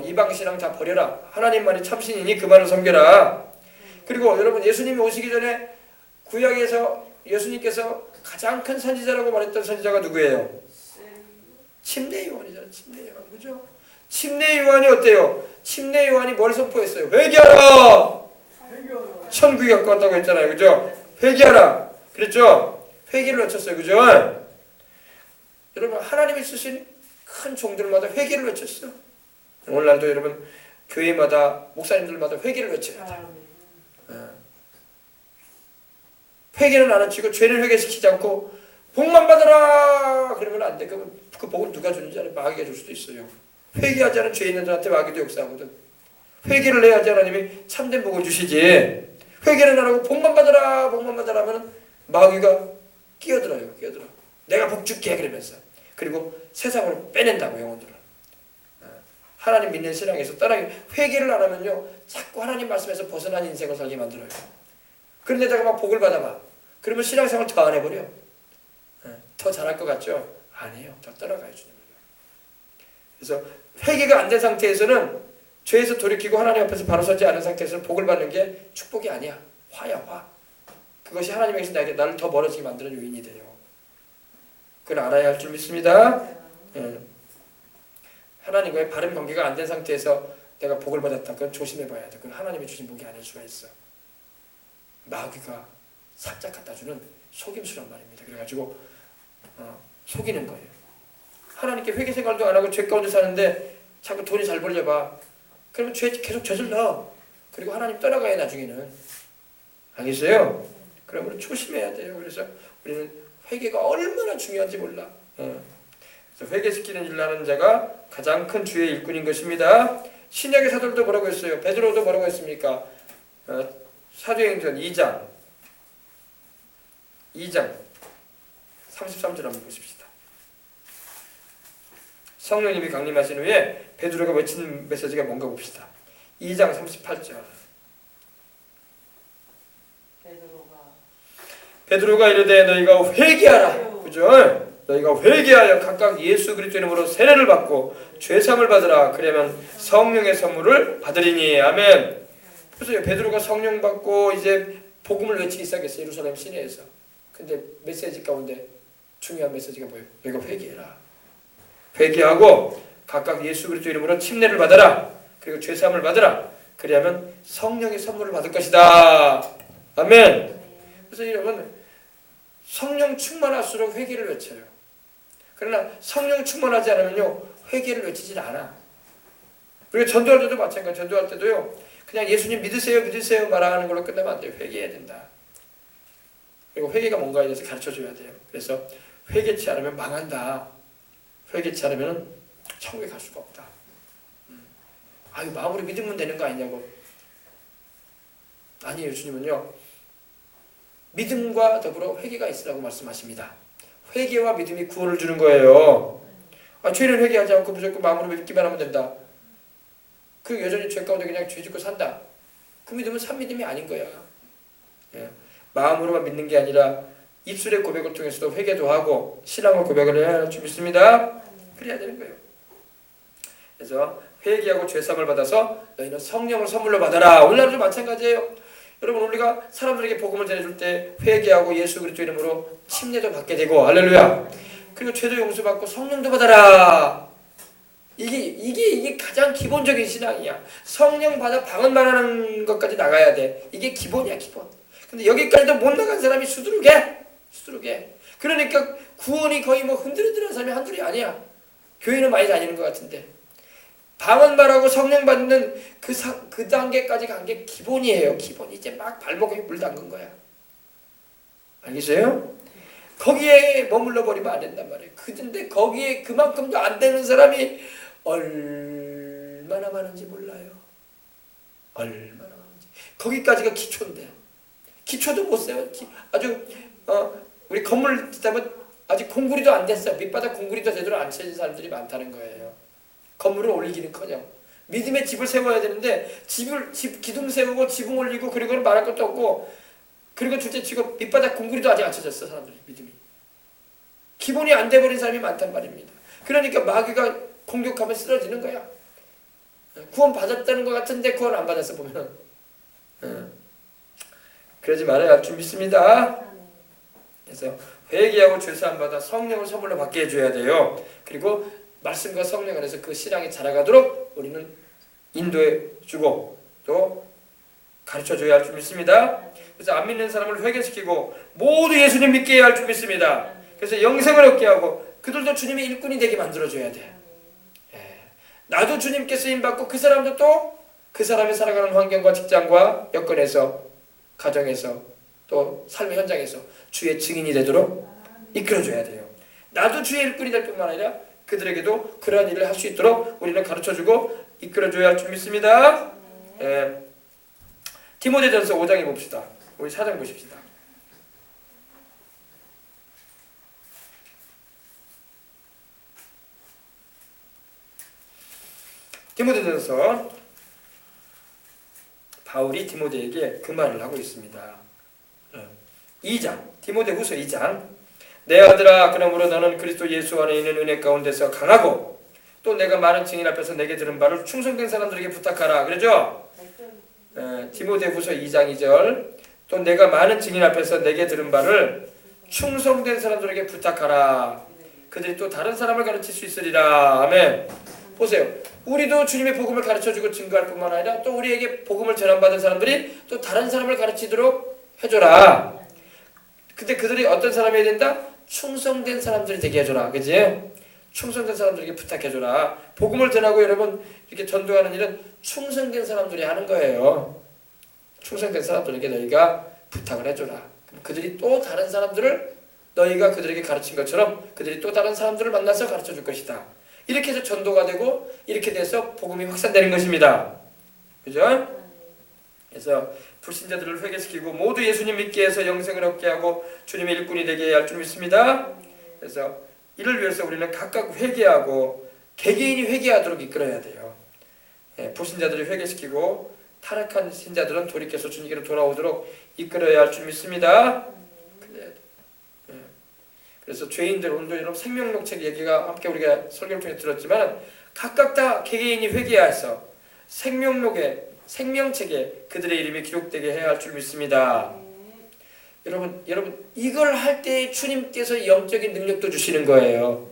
이방신앙 다 버려라. 하나님만이 참신이니 그만을 섬겨라. 그리고 여러분 예수님이 오시기 전에 구약에서 예수님께서 가장 큰 선지자라고 말했던 선지자가 누구예요? 침례 요한이잖아요. 침례 요한. 그죠? 침례 요한이 어때요? 침례 요한이 뭘 선포했어요? 회개하라! 천국이 갖고 왔다고 했잖아요. 그죠? 회개하라! 그랬죠? 회개를 외쳤어요. 그죠? 여러분 하나님이 쓰신 큰 종들마다 회개를 외쳤어요. 오늘날도 여러분 교회마다 목사님들마다 회개를 외쳐야 돼요. 회개는 안 외치고 죄를 회개시키지 않고 복만 받아라 그러면 안 돼. 그러면 그 복을 누가 주는지 알아요? 마귀가 줄 수도 있어요. 회개하지 않은 죄 있는들한테 마귀도 역사하거든. 회개를 해야지 하나님이 참된 복을 주시지. 회개를 안 하고 복만 받아라 하면 마귀가 끼어들어요. 내가 복 줄게 그러면서. 그리고 세상으로 빼낸다고 영혼들을. 하나님 믿는 신앙에서 떠나게. 회개를 안 하면요 자꾸 하나님 말씀에서 벗어난 인생을 살게 만들어요. 그런데다가 막 복을 받아봐. 그러면 신앙생활 더 안 해버려. 더 잘할 것 같죠? 아니에요. 더 떠나가요 주님을요. 그래서 회개가 안 된 상태에서는 죄에서 돌이키고 하나님 앞에서 바로 서지 않은 상태에서는 복을 받는 게 축복이 아니야. 화야 화. 그것이 하나님에게서 나를 더 멀어지게 만드는 요인이 돼요. 그걸 알아야 할 줄 믿습니다. 하나님과의 바른 관계가 안 된 상태에서 내가 복을 받았다. 그건 조심해봐야 돼. 그건 하나님이 주신 복이 아닐 수가 있어. 마귀가 살짝 갖다 주는 속임수란 말입니다. 그래가지고 속이는 거예요. 하나님께 회개 생활도 안 하고 죄 가운데 사는데 자꾸 돈이 잘 벌려봐. 그러면 계속 죄를 넣어. 그리고 하나님 떠나가야 나중에는. 알겠어요? 그러므로 조심해야 돼요. 그래서 우리는 회개가 얼마나 중요한지 몰라. 그래서 회개시키는 일을 하는 자가 가장 큰 주의 일꾼인 것입니다. 신약의 사도들도 뭐라고 했어요? 베드로도 뭐라고 했습니까? 사도행전 2장 33절 한번 보십시다. 성령님이 강림하신 후에 베드로가 외친 메시지가 뭔가 봅시다. 2장 38절. 베드로가 이르되 너희가 회개하라. 그죠? 너희가 회개하여 각각 예수 그리스도 이름으로 세례를 받고 죄사함을 받으라. 그러면 성령의 선물을 받으리니. 아멘. 그래서 베드로가 성령 받고 이제 복음을 외치기 시작했어요. 예루살렘 시내에서. 근데 메시지 가운데 중요한 메시지가 뭐예요? 너희가 회개해라. 회개하고 각각 예수 그리스도 이름으로 침례를 받아라. 그리고 죄사함을 받으라. 그리하면 성령의 선물을 받을 것이다. 아멘. 그래서 여러분 성령 충만할수록 회개를 외쳐요. 그러나 성령 충만하지 않으면요 회개를 외치질 않아. 그리고 전도할 때도 마찬가지. 전도할 때도요 그냥 예수님 믿으세요 말하는 걸로 끝나면 안 돼요. 회개해야 된다. 그리고 회개가 뭔가에 대해서 가르쳐줘야 돼요. 그래서 회개치 않으면 망한다. 회개치 않으면 천국에 갈 수가 없다. 아유 마음으로 믿으면 되는 거 아니냐고. 아니에요. 주님은요 믿음과 더불어 회개가 있으라고 말씀하십니다. 회개와 믿음이 구원을 주는 거예요. 죄를 회개하지 않고 무조건 마음으로 믿기만 하면 된다. 그 여전히 죄 가운데 그냥 죄 짓고 산다. 그 믿음은 산 믿음이 아닌 거야. 마음으로만 믿는 게 아니라 입술의 고백을 통해서도 회개도 하고 신앙을 고백을 해야 할 줄 믿습니다. 그래야 되는 거예요. 그래서 회개하고 죄사함을 받아서 너희는 성령을 선물로 받아라. 오늘날도 마찬가지예요. 여러분 우리가 사람들에게 복음을 전해줄 때 회개하고 예수 그리스도 이름으로 침례도 받게 되고 할렐루야. 그리고 죄도 용서받고 성령도 받아라. 이게 가장 기본적인 신앙이야. 성령 받아 방언 말하는 것까지 나가야 돼. 이게 기본이야 기본. 근데 여기까지도 못 나간 사람이 수두룩해. 그러니까 구원이 거의 뭐 흔들흔들한 사람이 한둘이 아니야. 교회는 많이 다니는 것 같은데 방언 말하고 성령 받는 그 단계까지 간 게 기본이에요. 기본. 이제 막 발목에 물 담근 거야. 알겠어요? 거기에 머물러 버리면 안 된단 말이에요. 근데 거기에 그만큼도 안 되는 사람이 얼마나 많은지 몰라요. 얼마나 많은지. 거기까지가 기초인데 기초도 못 세워. 아주 우리 건물 짓다면 아직 공구리도 안 됐어요. 밑바닥 공구리도 제대로 안 쳐진 사람들이 많다는 거예요. 건물을 올리기는커녕 믿음의 집을 세워야 되는데 집 기둥 세우고 지붕 올리고 그리고는 말할 것도 없고 그리고 둘째치고 밑바닥 공구리도 아직 안 쳐졌어. 사람들이 믿음이 기본이 안 돼버린 사람이 많단 말입니다. 그러니까 마귀가 공격하면 쓰러지는 거야. 구원 받았다는 것 같은데 구원 안 받았어 보면. 그러지 말아야 좀 믿습니다. 그래서 회개하고 죄사함 받아 성령을 선물로 받게 해줘야 돼요. 그리고 말씀과 성령 안에서 그 신앙이 자라가도록 우리는 인도해주고 또 가르쳐줘야 할 줄 믿습니다. 그래서 안 믿는 사람을 회개시키고 모두 예수님 믿게 해야 할 줄 믿습니다. 그래서 영생을 얻게 하고 그들도 주님의 일꾼이 되게 만들어줘야 돼. 나도 주님께 쓰임받고 그 사람도 또 그 사람이 살아가는 환경과 직장과 여건에서 가정에서 또 삶의 현장에서 주의 증인이 되도록 이끌어줘야 돼요. 나도 주의 일꾼이 될 뿐만 아니라 그들에게도 그러한 일을 할 수 있도록 우리는 가르쳐주고 이끌어줘야 할 줄 믿습니다. 디모데전서 5장에 봅시다. 우리 4장 보십시다. 디모데전서 바울이 디모데에게 그 말을 하고 있습니다. 2장 디모데후서 2장 내 아들아 그러므로 너는 그리스도 예수 안에 있는 은혜 가운데서 강하고 또 내가 많은 증인 앞에서 내게 들은 바를 충성된 사람들에게 부탁하라. 그러죠? 디모데후서 2장 2절 또 내가 많은 증인 앞에서 내게 들은 바를 충성된 사람들에게 부탁하라. 그들이 또 다른 사람을 가르칠 수 있으리라. 아멘. 보세요. 우리도 주님의 복음을 가르쳐주고 증거할 뿐만 아니라 또 우리에게 복음을 전함받은 사람들이 또 다른 사람을 가르치도록 해줘라. 근데 그들이 어떤 사람이 된다? 충성된 사람들이 되게 해줘라. 그치? 충성된 사람들에게 부탁해줘라. 복음을 전하고 여러분 이렇게 전도하는 일은 충성된 사람들이 하는 거예요. 충성된 사람들에게 너희가 부탁을 해줘라. 그들이 또 다른 사람들을 너희가 그들에게 가르친 것처럼 그들이 또 다른 사람들을 만나서 가르쳐줄 것이다. 이렇게 해서 전도가 되고 이렇게 돼서 복음이 확산되는 것입니다. 그죠? 그래서 불신자들을 회개시키고 모두 예수님 믿게 해서 영생을 얻게 하고 주님의 일꾼이 되게 할 줄 믿습니다. 그래서 이를 위해서 우리는 각각 회개하고 개개인이 회개하도록 이끌어야 돼요. 불신자들을 회개시키고 타락한 신자들은 돌이켜서 주님께로 돌아오도록 이끌어야 할 줄 믿습니다. 그래서 죄인들 온도 여러분 생명록 책 얘기가 함께 우리가 설교를 통해 들었지만 각각 다 개개인이 회개해서 생명록에 생명책에 그들의 이름이 기록되게 해야 할 줄 믿습니다. 여러분 이걸 할 때 주님께서 영적인 능력도 주시는 거예요.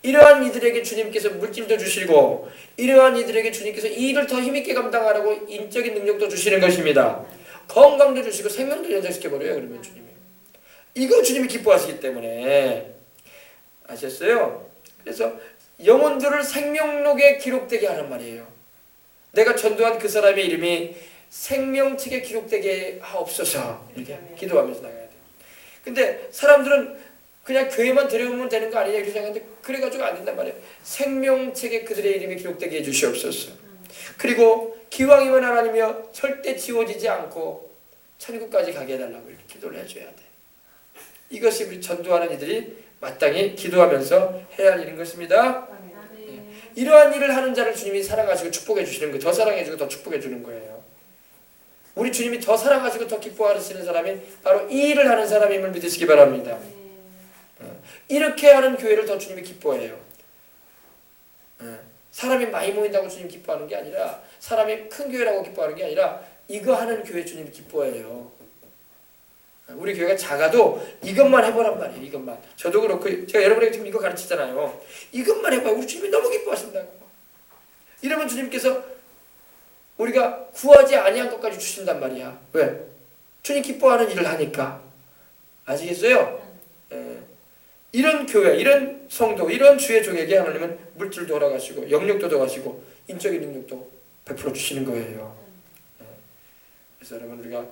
이러한 이들에게 주님께서 물질도 주시고 이러한 이들에게 주님께서 이 일을 더 힘있게 감당하라고 인적인 능력도 주시는 것입니다. 건강도 주시고 생명도 연장시켜버려요. 그러면 주님이 이거 주님이 기뻐하시기 때문에 아셨어요? 그래서 영혼들을 생명록에 기록되게 하란 말이에요. 내가 전도한 그 사람의 이름이 생명책에 기록되게 하옵소서 이렇게 기도하면서 나가야 돼요. 근데 사람들은 그냥 교회만 데려오면 되는 거 아니냐 이렇게 생각하는데 그래가지고 안 된단 말이에요. 생명책에 그들의 이름이 기록되게 해주시옵소서. 그리고 기왕이면 하나님이여 절대 지워지지 않고 천국까지 가게 해달라고 이렇게 기도를 해줘야 돼. 이것이 우리 전도하는 이들이 마땅히 기도하면서 해야 할 일인 것입니다. 이러한 일을 하는 자를 주님이 사랑하시고 축복해 주시는 거예요. 더 사랑해주고 더 축복해 주는 거예요. 우리 주님이 더 사랑하시고 더 기뻐하시는 사람이 바로 이 일을 하는 사람임을 믿으시기 바랍니다. 이렇게 하는 교회를 더 주님이 기뻐해요. 사람이 많이 모인다고 주님 기뻐하는 게 아니라 사람이 큰 교회라고 기뻐하는 게 아니라 이거 하는 교회 주님이 기뻐해요. 우리 교회가 작아도 이것만 해보란 말이에요. 이것만. 저도 그렇고 제가 여러분에게 지금 이거 가르치잖아요. 이것만 해봐요. 우리 주님이 너무 기뻐하신다고. 이러면 주님께서 우리가 구하지 아니한 것까지 주신단 말이야. 왜? 주님 기뻐하는 일을 하니까. 아시겠어요? 이런 교회, 이런 성도, 이런 주의 종에게 하나님은 물질도 허락하시고 영역도 더하시고 인적인 능력도 베풀어 주시는 거예요. 그래서 여러분 우리가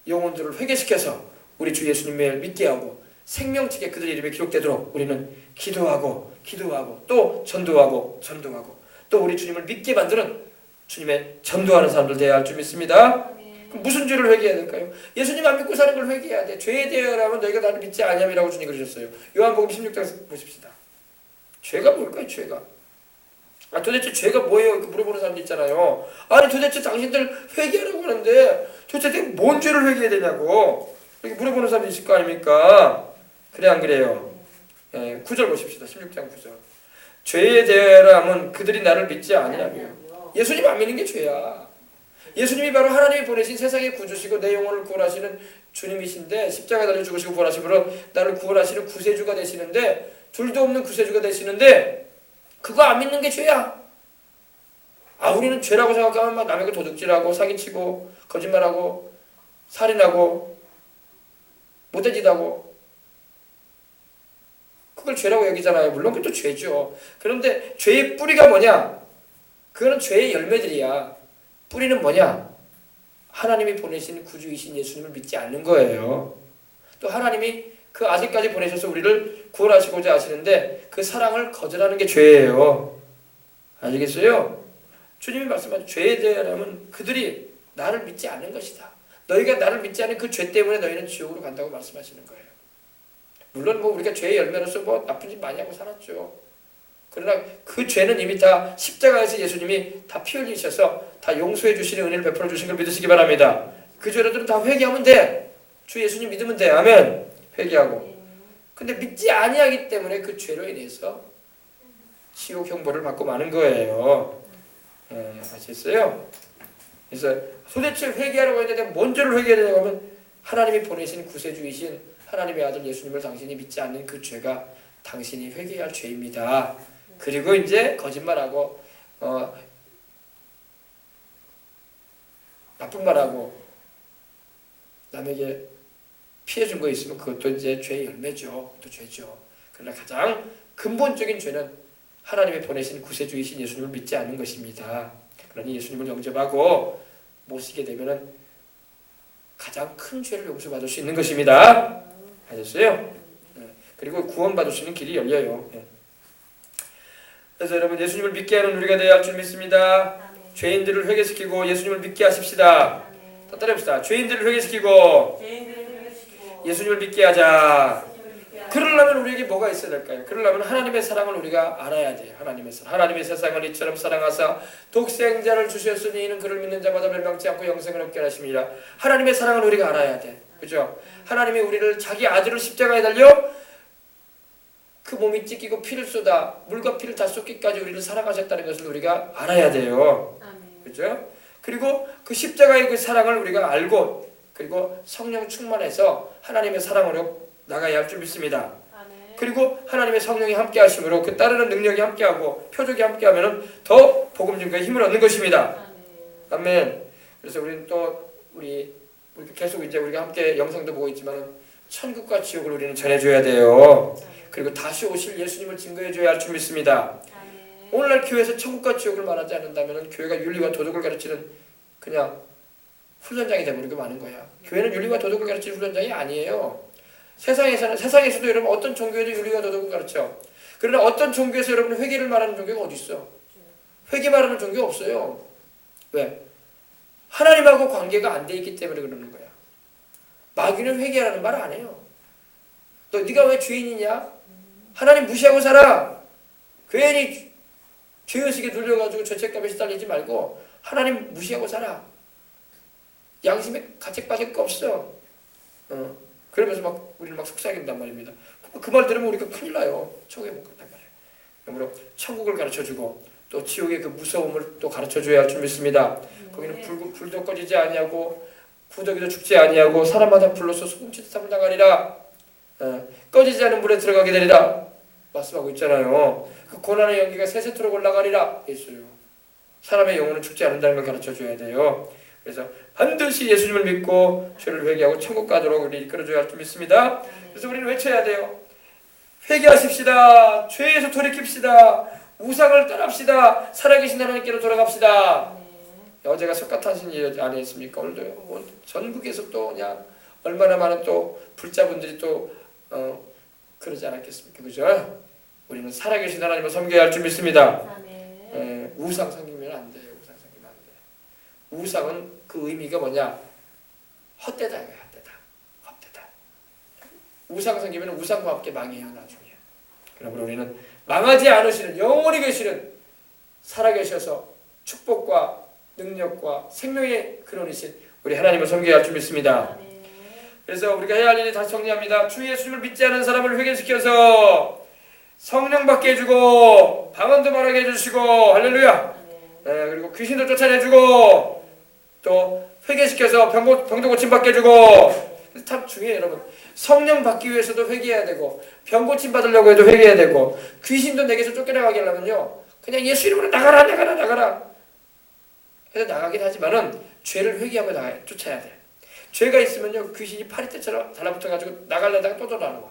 영혼들을 회개시켜서 우리 주 예수님을 믿게 하고 생명책에 그들의 이름이 기록되도록 우리는 기도하고 또 전도하고 또 우리 주님을 믿게 만드는 주님의 전도하는 사람들 되어야 할 줄 믿습니다. 그럼 무슨 죄를 회개해야 될까요? 예수님 안 믿고 사는 걸 회개해야 돼. 죄에 대하여라면 너희가 나를 믿지 아니함이라고 주님 그러셨어요. 요한복음 16장에서 보십시다. 죄가 뭘까요? 죄가. 도대체 죄가 뭐예요? 이렇게 물어보는 사람들 있잖아요. 아니 도대체 당신들 회개하라고 하는데 도대체 내가 뭔 죄를 회개해야 되냐고 이렇게 물어보는 사람들이 있을 거 아닙니까? 그래 안 그래요? 9절 보십시다. 16장 9절. 죄에 대하여라면 그들이 나를 믿지 아니하며. 예수님 안 믿는 게 죄야. 예수님이 바로 하나님이 보내신 세상의 구주시고 내 영혼을 구원하시는 주님이신데 십자가에 달려 죽으시고 부활하심으로 나를 구원하시는 구세주가 되시는데 둘도 없는 구세주가 되시는데 그거 안 믿는 게 죄야. 우리는 죄라고 생각하면 막 남에게 도둑질하고 사기치고 거짓말하고 살인하고 못된 짓 하고 그걸 죄라고 여기잖아요. 물론 그것도 죄죠. 그런데 죄의 뿌리가 뭐냐? 그거는 죄의 열매들이야. 뿌리는 뭐냐? 하나님이 보내신 구주이신 예수님을 믿지 않는 거예요. 또 하나님이 그 아직까지 보내셔서 우리를 구원하시고자 하시는데 그 사랑을 거절하는 게 죄예요. 아시겠어요? 주님이 말씀하신 죄에 대하여라면 그들이 나를 믿지 않는 것이다. 너희가 나를 믿지 않는 그 죄 때문에 너희는 지옥으로 간다고 말씀하시는 거예요. 물론 우리가 죄의 열매로서 나쁜 짓 많이 하고 살았죠. 그러나 그 죄는 이미 다 십자가에서 예수님이 다 피 흘리셔서 다 용서해 주시는 은혜를 베풀어 주신 걸 믿으시기 바랍니다. 그 죄들은 다 회개하면 돼. 주 예수님 믿으면 돼. 아멘. 회개하고. 근데 믿지 아니하기 때문에 그 죄로 인해서 지옥 형벌을 받고 마는 거예요. 아시겠어요? 그래서 도대체 회개하라고 했는데 뭔 죄를 회개해야 되냐고 하면 하나님이 보내신 구세주이신 하나님의 아들 예수님을 당신이 믿지 않는 그 죄가 당신이 회개해야 할 죄입니다. 그리고 이제 거짓말하고 나쁜 말하고 남에게 피해 준 거 있으면 그것도 이제 죄의 열매죠. 그것도 죄죠. 그러나 가장 근본적인 죄는 하나님이 보내신 구세주이신 예수님을 믿지 않는 것입니다. 그러니 예수님을 영접하고 모시게 되면은 가장 큰 죄를 용서받을 수 있는 것입니다. 아셨어요? 그리고 구원받을 수 있는 길이 열려요. 그래서 여러분 예수님을 믿게 하는 우리가 되어야 할 줄 믿습니다. 죄인들을 회개시키고 예수님을 믿게 하십시다. 다 따라해봅시다. 죄인들을 회개시키고 예수님을 믿게 하자. 그러려면 우리에게 뭐가 있어야 될까요? 그러려면 하나님의 사랑을 우리가 알아야 돼요. 하나님의 세상을 이처럼 사랑하사 독생자를 주셨으니 이는 그를 믿는 자마다 멸망치 않고 영생을 얻게 하심이라. 하나님의 사랑을 우리가 알아야 돼. 그죠? 하나님이 우리를 자기 아들을 십자가에 달려 그 몸이 찢기고 피를 쏟아 물과 피를 다 쏟기까지 우리를 사랑하셨다는 것을 우리가 알아야 돼요. 그죠? 그리고 그 십자가의 그 사랑을 우리가 알고 그리고 성령 충만해서 하나님의 사랑으로 나가야 할 줄 믿습니다. 그리고 하나님의 성령이 함께 하심으로 그 따르는 능력이 함께하고 표적이 함께하면 더 복음 증거에 힘을 얻는 것입니다. 아멘. 그래서 우리는 또 우리 계속 이제 우리가 함께 영상도 보고 있지만 천국과 지옥을 우리는 전해줘야 돼요. 그리고 다시 오실 예수님을 증거해줘야 할 줄 믿습니다. 오늘날 교회에서 천국과 지옥을 말하지 않는다면 교회가 윤리와 도덕을 가르치는 그냥 훈련장이 되버리고 마는 거야. 교회는 윤리와 도덕을 가르치는 훈련장이 아니에요. 세상에서도 여러분 어떤 종교에도 윤리와 도덕을 가르쳐. 그러나 어떤 종교에서 여러분 회개를 말하는 종교가 어디 있어? 회개 말하는 종교가 없어요. 왜? 하나님하고 관계가 안 돼 있기 때문에 그러는 거야. 마귀는 회개하라는 말 안 해요. 너 네가 왜 죄인이냐? 하나님 무시하고 살아. 괜히 죄의식에 눌려가지고 죄책감에 시달리지 말고 하나님 무시하고 살아. 양심에 가책받을 거 없어. 그러면서 우리를 속삭인단 말입니다. 그 말 들으면 우리가 큰일 나요. 천국에 못 간단 말이에요. 그러므로 천국을 가르쳐주고 또 지옥의 그 무서움을 또 가르쳐줘야 할 줄 믿습니다. 거기는 불도 꺼지지 아니하고 구더기도 죽지 아니하고 사람마다 불로서 소금치듯 삶을 당하리라. 꺼지지 않은 물에 들어가게 되리라. 말씀하고 있잖아요. 그 고난의 연기가 새새토록 올라가리라 했어요. 사람의 영혼은 죽지 않는다는 걸 가르쳐줘야 돼요. 그래서 반드시 예수님을 믿고 죄를 회개하고 천국 가도록 우리 이끌어줘야 할 줄 믿습니다. 그래서 우리는 외쳐야 돼요. 회개하십시다. 죄에서 돌이킵시다. 우상을 떠납시다. 살아계신 하나님께로 돌아갑시다. 어제가 석가탄신일 아니었습니까? 오늘도 전국에서 또 그냥 얼마나 많은 또 불자분들이 또 그러지 않았겠습니까? 그죠? 우리는 살아계신 하나님을 섬겨야 할 줄 믿습니다. 우상 섬기면 안 돼요. 우상 섬기면 안 돼요. 우상은 그 의미가 뭐냐? 헛되다 이거야. 헛되다. 우상 섬기면 우상과 함께 망해요 나중에. 그러므로 우리는 망하지 않으시는 영원히 계시는 살아계셔서 축복과 능력과 생명의 근원이신 우리 하나님을 섬겨야 할 줄 믿습니다. 그래서 우리가 해야 할 일이 다시 정리합니다. 주 예수님을 믿지 않은 사람을 회개시켜서 성령 받게 해주고 방언도 말하게 해주시고 할렐루야. 그리고 귀신도 쫓아내주고 또 회개시켜서 병도 고침 받게 해주고. 참 중요해요 여러분. 성령 받기 위해서도 회개해야 되고 병 고침 받으려고 해도 회개해야 되고 귀신도 내게서 쫓겨나가게 하려면요 그냥 예수 이름으로 나가라 해서 나가긴 하지만은 죄를 회개하고 쫓아야 돼. 죄가 있으면요 귀신이 파리떼처럼 달라붙어가지고 나가려다가 또 돌아와.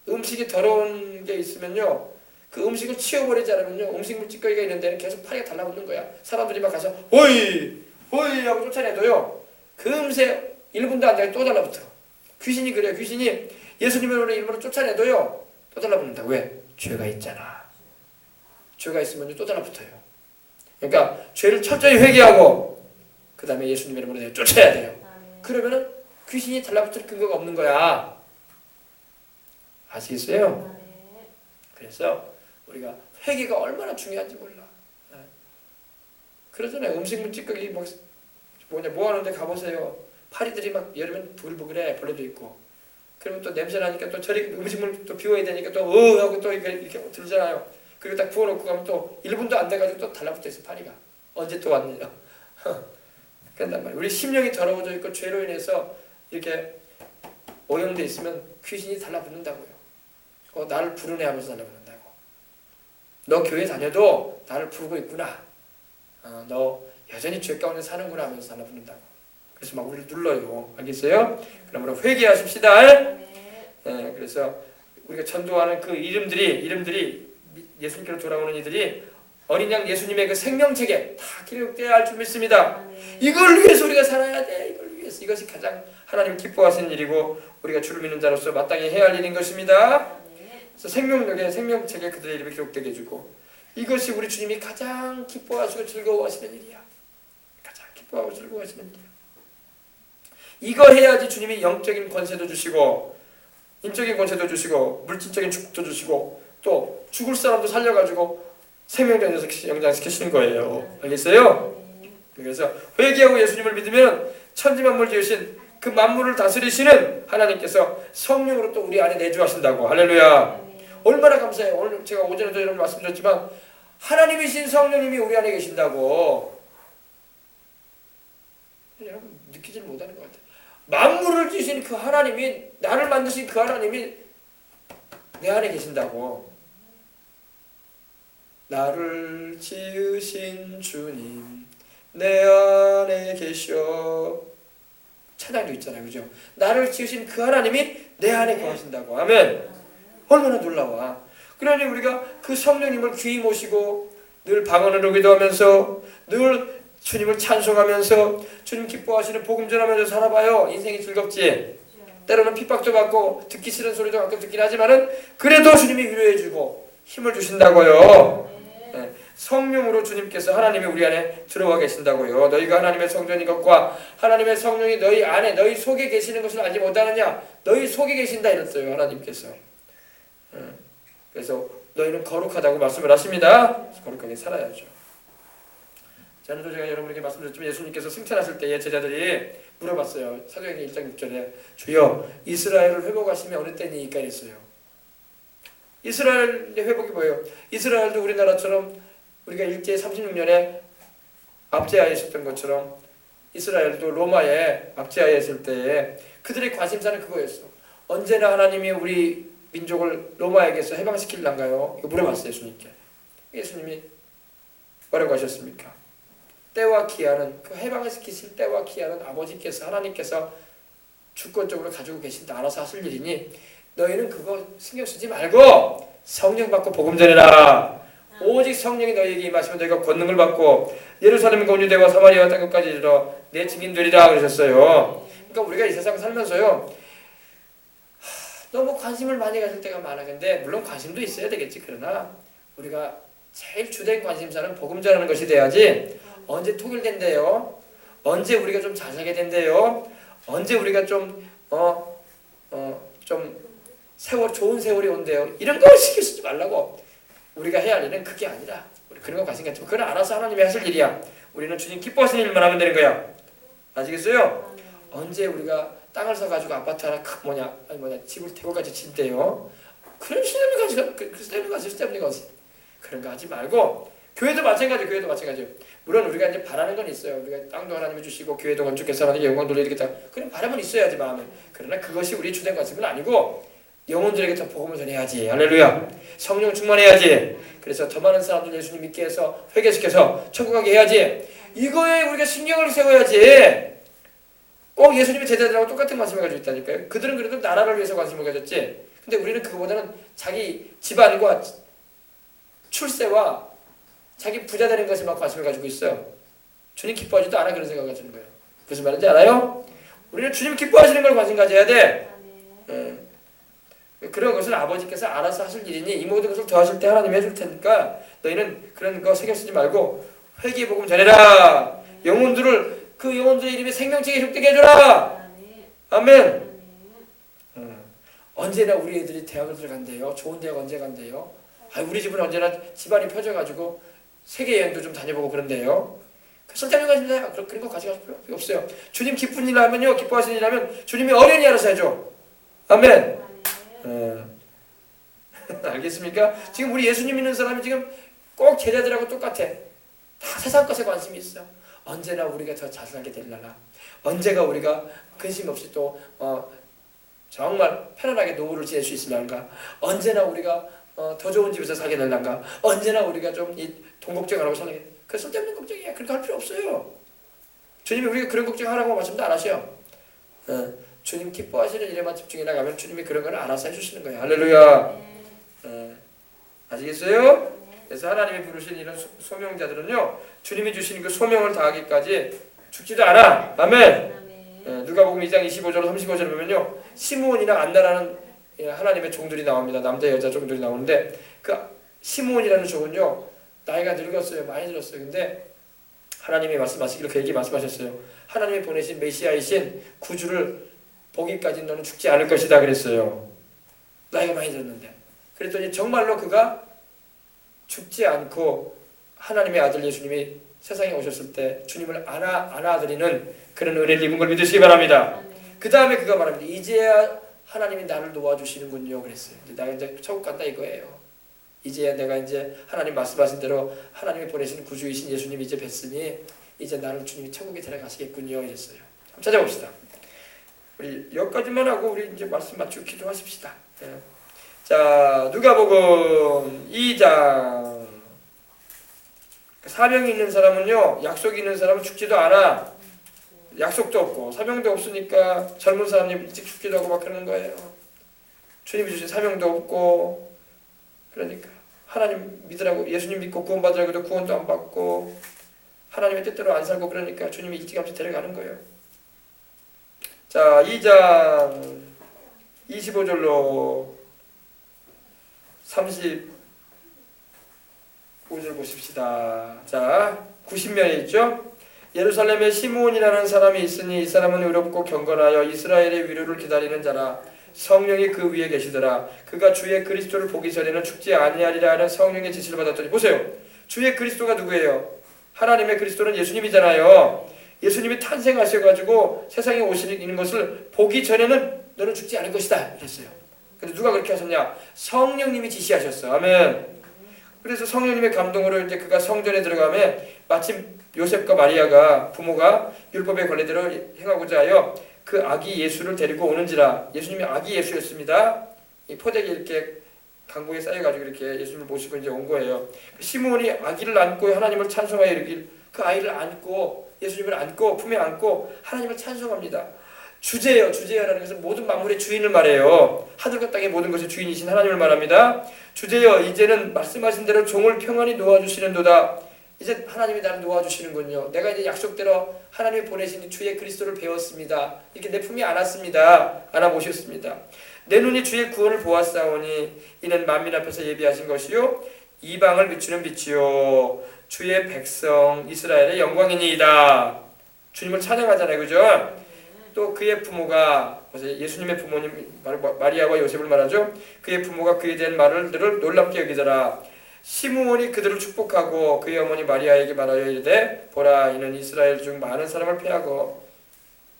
음식이 더러운 게 있으면요 그 음식을 치워버리지 않으면요 음식물 찌꺼기가 있는 데는 계속 파리가 달라붙는 거야. 사람들이 막 가서 호이 하고 쫓아내도요 금세 1분도 안 되게 또 달라붙어. 귀신이 그래요. 귀신이 예수님의 이름으로 쫓아내도요 또 달라붙는다. 왜? 죄가 있잖아. 죄가 있으면 또 달라붙어요. 그러니까 죄를 철저히 회개하고 그 다음에 예수님의 이름으로 쫓아야 돼요. 그러면은 귀신이 달라붙을 근거가 없는 거야. 아시겠어요? 그래서 우리가 회개가 얼마나 중요한지 몰라. 그러잖아요. 음식물 찌꺼기 뭐 하는데 가보세요. 파리들이 막 여름엔 부글부글해. 벌레도 있고. 그러면 또 냄새 나니까 또 저리 음식물 또 비워야 되니까 또 하고 또 이렇게 들잖아요. 그리고 딱 부어놓고 가면 또 1분도 안 돼가지고 또 달라붙어 있어 파리가. 언제 또 왔느냐. 그런단 말이에요. 우리 심령이 더러워져 있고 죄로 인해서 이렇게 오염돼 있으면 귀신이 달라붙는다고요. 나를 부르네 하면서 달라붙는다고. 너 교회 다녀도 나를 부르고 있구나. 너 여전히 죄 가운데 사는구나 하면서 달라붙는다고. 그래서 막 우리를 눌러요. 알겠어요? 그러므로 회개하십시다. 그래서 우리가 전도하는 그 이름들이 예수님께로 돌아오는 이들이 어린 양 예수님의 그 생명책에 다 기록되어야 할 줄 믿습니다. 이걸 위해서 우리가 살아야 돼. 이걸 위해서. 이것이 가장 하나님 기뻐하시는 일이고 우리가 주를 믿는 자로서 마땅히 해야 할 일인 것입니다. 그래서 생명책에 그들의 이름이 기록되게 해주고 이것이 우리 주님이 가장 기뻐하시고 즐거워하시는 일이야. 가장 기뻐하고 즐거워하시는 일이야. 이거 해야지 주님이 영적인 권세도 주시고 인적인 권세도 주시고 물질적인 축복도 주시고 또 죽을 사람도 살려가지고 생명도 연장시키시는 거예요. 알겠어요? 그래서 회개하고 예수님을 믿으면 천지만물 지으신 그 만물을 다스리시는 하나님께서 성령으로 또 우리 안에 내주하신다고. 할렐루야. 얼마나 감사해요. 오늘 제가 오전에도 여러분 말씀드렸지만 하나님이신 성령님이 우리 안에 계신다고. 여러분 느끼지를 못하는 것 같아요. 만물을 지으신 그 하나님이 나를 만드신 그 하나님이 내 안에 계신다고. 나를 지으신 주님 내 안에 계셔. 찬양도 있잖아요. 그죠? 나를 지으신 그 하나님이 내 안에 거하신다고. 아멘. 얼마나 놀라워. 그러니 우리가 그 성령님을 귀히 모시고 늘 방언으로 기도하면서 늘 주님을 찬송하면서 주님 기뻐하시는 복음 전하면서 살아봐요. 인생이 즐겁지. 때로는 핍박도 받고 듣기 싫은 소리도 가끔 듣긴 하지만은 그래도 주님이 위로해주고 힘을 주신다고요. 성령으로 주님께서 하나님이 우리 안에 들어와 계신다고요. 너희가 하나님의 성전인 것과 하나님의 성령이 너희 안에 너희 속에 계시는 것을 알지 못하느냐. 너희 속에 계신다 이랬어요. 하나님께서. 그래서 너희는 거룩하다고 말씀을 하십니다. 거룩하게 살아야죠. 저는 제가 여러분에게 말씀드렸지만 예수님께서 승천하실 때에 제자들이 물어봤어요. 사도행전 1장 6절에 주여 이스라엘을 회복하시면 어느 때니까 이랬어요. 이스라엘의 회복이 뭐예요? 이스라엘도 우리나라처럼 우리가 일제 36년에 압제하에 있었던 것처럼 이스라엘도 로마에 압제하에 있을 때에 그들의 관심사는 그거였어. 언제나 하나님이 우리 민족을 로마에게서 해방시킬란가요? 이거 물어봤어요. 예수님께. 예수님이 뭐라고 하셨습니까? 때와 기한은 그 해방시키실 때와 기한은 아버지께서 하나님께서 주권적으로 가지고 계신다. 알아서 하실 일이니 너희는 그거 신경 쓰지 말고 성령 받고 복음 전해라. 오직 성령이 너희에게 임하시면 너희가 권능을 받고 예루살렘과 온 유대와 사마리아와 땅 끝까지 이르러 내 증인 되리라 그러셨어요. 그러니까 우리가 이 세상 살면서요 너무 관심을 많이 가질 때가 많아. 근데 물론 관심도 있어야 되겠지. 그러나 우리가 제일 주된 관심사는 복음 전하는 것이 돼야지. 언제 통일된대요? 언제 우리가 좀 잘 살게 된대요? 언제 우리가 좀 좋은 세월이 온대요? 이런 거 신경 쓰지 말라고. 우리가 해야 할 일은 그게 아니라 우리 그런 거 관심 갖지만 그건 알아서 하나님이 하실 일이야. 우리는 주님 기뻐하시는 일만 하면 되는 거야. 아시겠어요? 언제 우리가 땅을 사가지고 아파트 하나 집을 대고까지 짓대요? 그런 시대를 가지고 그 시대를 가지고 시대를 가지. 그런 거 하지 말고 교회도 마찬가지예요. 물론 우리가 이제 바라는 건 있어요. 우리가 땅도 하나님이 주시고 교회도 건축해서 하나님께 영광 돌려드리겠다. 그런 바람은 있어야지 마음에. 그러나 그것이 우리 주된 관심은 아니고 영혼들에게 더 복음을 전해야지. 할렐루야. 성령 충만해야지. 그래서 더 많은 사람들 예수님 믿게 해서 회개시켜서 천국 가게 해야지. 이거에 우리가 신경을 세워야지. 꼭 예수님의 제자들하고 똑같은 관심을 가지고 있다니까요. 그들은 그래도 나라를 위해서 관심을 가졌지. 근데 우리는 그거보다는 자기 집안과 출세와 자기 부자 되는 것에 막 관심을 가지고 있어요. 주님 기뻐하지도 않아. 그런 생각을 가지는 거예요. 무슨 말인지 알아요? 우리는 주님 기뻐하시는 걸 관심 가져야 돼. 그런 것을 아버지께서 알아서 하실 일이니 이 모든 것을 더하실 때 하나님이 해줄 테니까 너희는 그런 거 신경 쓰지 말고 회개의 복음 전해라. 영혼들을 그 영혼들의 이름이 생명책에 획득해 해줘라. 아멘. 언제나 우리 애들이 대학을 들어간대요. 좋은 대학 언제 간대요? 우리 집은 언제나 집안이 펴져가지고 세계 여행도 좀 다녀보고 그런데요. 쓸데없는 관심사야. 그런 거 가져갈 필요 없어요. 주님 기쁜 일 하면요, 기뻐하시는 일 하면 주님이 어련히 알아서 해줘. 아멘. 알겠습니까? 지금 우리 예수님 믿는 사람이 지금 꼭 제자들하고 똑같아. 다 세상 것에 관심이 있어. 언제나 우리가 더 잘 살게 되려나. 언제가 우리가 근심 없이 또 정말 편안하게 노후를 지낼 수 있으려는가. 언제나 우리가 더 좋은 집에서 살게 되려는가. 언제나 우리가 좀 이 돈 걱정을 하고 살게. 그 쓸데없는 걱정이야. 그렇게 할 필요 없어요. 주님이 우리가 그런 걱정하라고 말씀도 안 하셔요. 주님 기뻐하시는 일에만 집중해 나가면 주님이 그런 걸 알아서 해주시는 거예요. 할렐루야. 아시겠어요? 그래서 하나님이 부르신 이런 소명자들은요, 주님이 주신 그 소명을 다하기까지 죽지도 않아. 아멘. 누가복음 2장 25절 35절 보면요, 시므온이나 안나라는 하나님의 종들이 나옵니다. 남자 여자 종들이 나오는데 그 시므온이라는 종은요 나이가 늙었어요. 많이 늙었어요. 근데 하나님이 말씀하시기를 그에게 말씀하셨어요. 하나님이 보내신 메시아이신 구주를 보기까지 너는 죽지 않을 것이다 그랬어요. 나이가 많이 들었는데. 그랬더니 정말로 그가 죽지 않고 하나님의 아들 예수님이 세상에 오셨을 때 주님을 안아드리는 그런 은혜를 입은 걸 믿으시기 바랍니다. 그 다음에 그가 말합니다. 이제야 하나님이 나를 도와주시는군요 그랬어요. 내가 이제 천국 간다 이거예요. 이제야 내가 이제 하나님 말씀하신 대로 하나님이 보내신 구주이신 예수님이 이제 뵀으니 이제 나를 주님이 천국에 데려가시겠군요 이랬어요. 한번 찾아봅시다. 우리 여기까지만 하고 우리 이제 말씀 맞추고 기도하십시다. 자, 누가복음 2장. 사명이 있는 사람은요, 약속이 있는 사람은 죽지도 않아. 약속도 없고 사명도 없으니까 젊은 사람이 일찍 죽기도 하고 막 그러는 거예요. 주님이 주신 사명도 없고, 그러니까 하나님 믿으라고 예수님 믿고 구원받으라고 해도 구원도 안 받고 하나님의 뜻대로 안 살고 그러니까 주님이 일찌감치 데려가는 거예요. 자, 2장 25절로 35절 보십시다. 자, 90면에 있죠? 예루살렘에 시므온이라는 사람이 있으니 이 사람은 의롭고 경건하여 이스라엘의 위로를 기다리는 자라. 성령이 그 위에 계시더라. 그가 주의 그리스도를 보기 전에는 죽지 아니하리라 하는 성령의 지시를 받았더니, 보세요. 주의 그리스도가 누구예요? 하나님의 그리스도는 예수님이잖아요. 예수님이 탄생하셔가지고 세상에 오시는 것을 보기 전에는 너는 죽지 않을 것이다 이랬어요. 근데 누가 그렇게 하셨냐? 성령님이 지시하셨어. 아멘. 그래서 성령님의 감동으로 이제 그가 성전에 들어가면 마침 요셉과 마리아가 부모가 율법의 권리대로 행하고자 하여 그 아기 예수를 데리고 오는지라. 예수님이 아기 예수였습니다. 이 포대기 이렇게 강고에 쌓여가지고 이렇게 예수님을 모시고 이제 온 거예요. 시므온이 아기를 안고 하나님을 찬송하여 이르길, 그 아이를 안고 예수님을 안고 품에 안고 하나님을 찬송합니다. 주제여라는 것은 모든 만물의 주인을 말해요. 하늘과 땅의 모든 것의 주인이신 하나님을 말합니다. 주제여, 이제는 말씀하신 대로 종을 평안히 놓아주시는도다. 이제 하나님이 나를 놓아주시는군요. 내가 이제 약속대로 하나님이 보내신 주의 그리스도를 배웠습니다. 이렇게 내 품에 안았습니다. 안아보셨습니다. 내 눈이 주의 구원을 보았사오니 이는 만민 앞에서 예비하신 것이요 이방을 비추는 빛이요 주의 백성 이스라엘의 영광이니이다. 주님을 찬양하잖아요, 그죠? 또 그의 부모가, 예수님의 부모님 마리아와 요셉을 말하죠. 그의 부모가 그에 대한 말을 놀랍게 여기더라. 시므온이 그들을 축복하고 그의 어머니 마리아에게 말하여 이르되, 보라, 이는 이스라엘 중 많은 사람을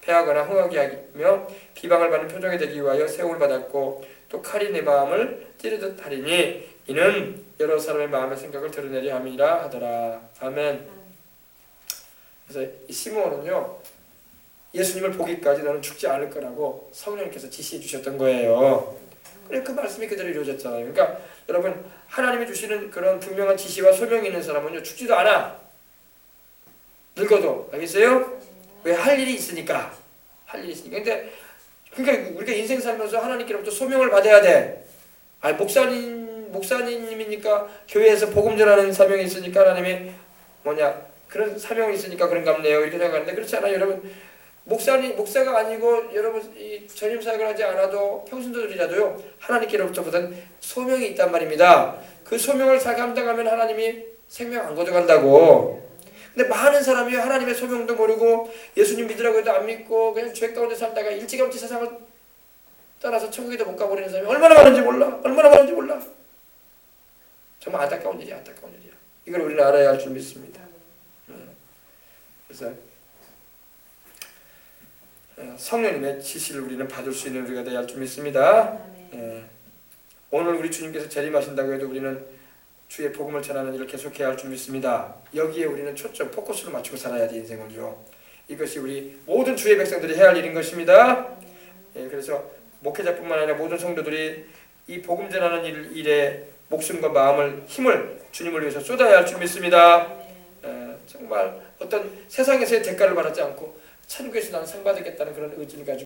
패하거나 흥하게 하며 비방을 받는 표적이 되기 위하여 세움을 받았고 또 칼이 내 마음을 찌르듯 하리니 이는 여러 사람의 마음의 생각을 드러내려 함이라 하더라. 아멘. 그래서 이 시므온은요, 예수님을 보기까지 너는 죽지 않을 거라고 성령님께서 지시해 주셨던 거예요. 그래, 그 말씀이 그대로 이루어졌잖아요. 그러니까 여러분, 하나님이 주시는 그런 분명한 지시와 소명이 있는 사람은요, 죽지도 않아. 늙어도. 알겠어요? 왜? 할 일이 있으니까. 할 일이 있으니까. 그러니까 우리가 인생 살면서 하나님께로부터 소명을 받아야 돼. 목사님이니까 교회에서 복음 전하는 사명이 있으니까 하나님이 그런 사명이 있으니까 그런가 보네요. 이렇게 생각하는데 그렇지 않아요, 여러분. 목사가 아니고 여러분 이 전임 사역을 하지 않아도 평신도들이라도요, 하나님께로부터 받은 소명이 있단 말입니다. 그 소명을 잘 감당하면 하나님이 생명 안 거둬간다고. 근데 많은 사람이 하나님의 소명도 모르고 예수님 믿으라고 해도 안 믿고 그냥 죄 가운데 살다가 일찌감치 세상을 떠나서 천국에도 못 가버리는 사람이 얼마나 많은지 몰라. 정말 안타까운 일이야. 이걸 우리는 알아야 할 줄 믿습니다. 그래서 성령님의 지시를 우리는 받을 수 있는 우리가 되어야 할 줄 믿습니다. 오늘 우리 주님께서 재림하신다고 해도 우리는 주의 복음을 전하는 일을 계속해야 할 줄 믿습니다. 여기에 우리는 초점, 포커스를 맞추고 살아야 돼, 인생을요. 이것이 우리 모든 주의 백성들이 해야 할 일인 것입니다. 그래서 목회자뿐만 아니라 모든 성도들이 이 복음 전하는 일에 목숨과 마음을, 힘을 주님을 위해서 쏟아야 할 줄 믿습니다. 정말 어떤 세상에서의 대가를 바라지 않고 천국에서 난 상 받겠다는 그런 의지를 가지고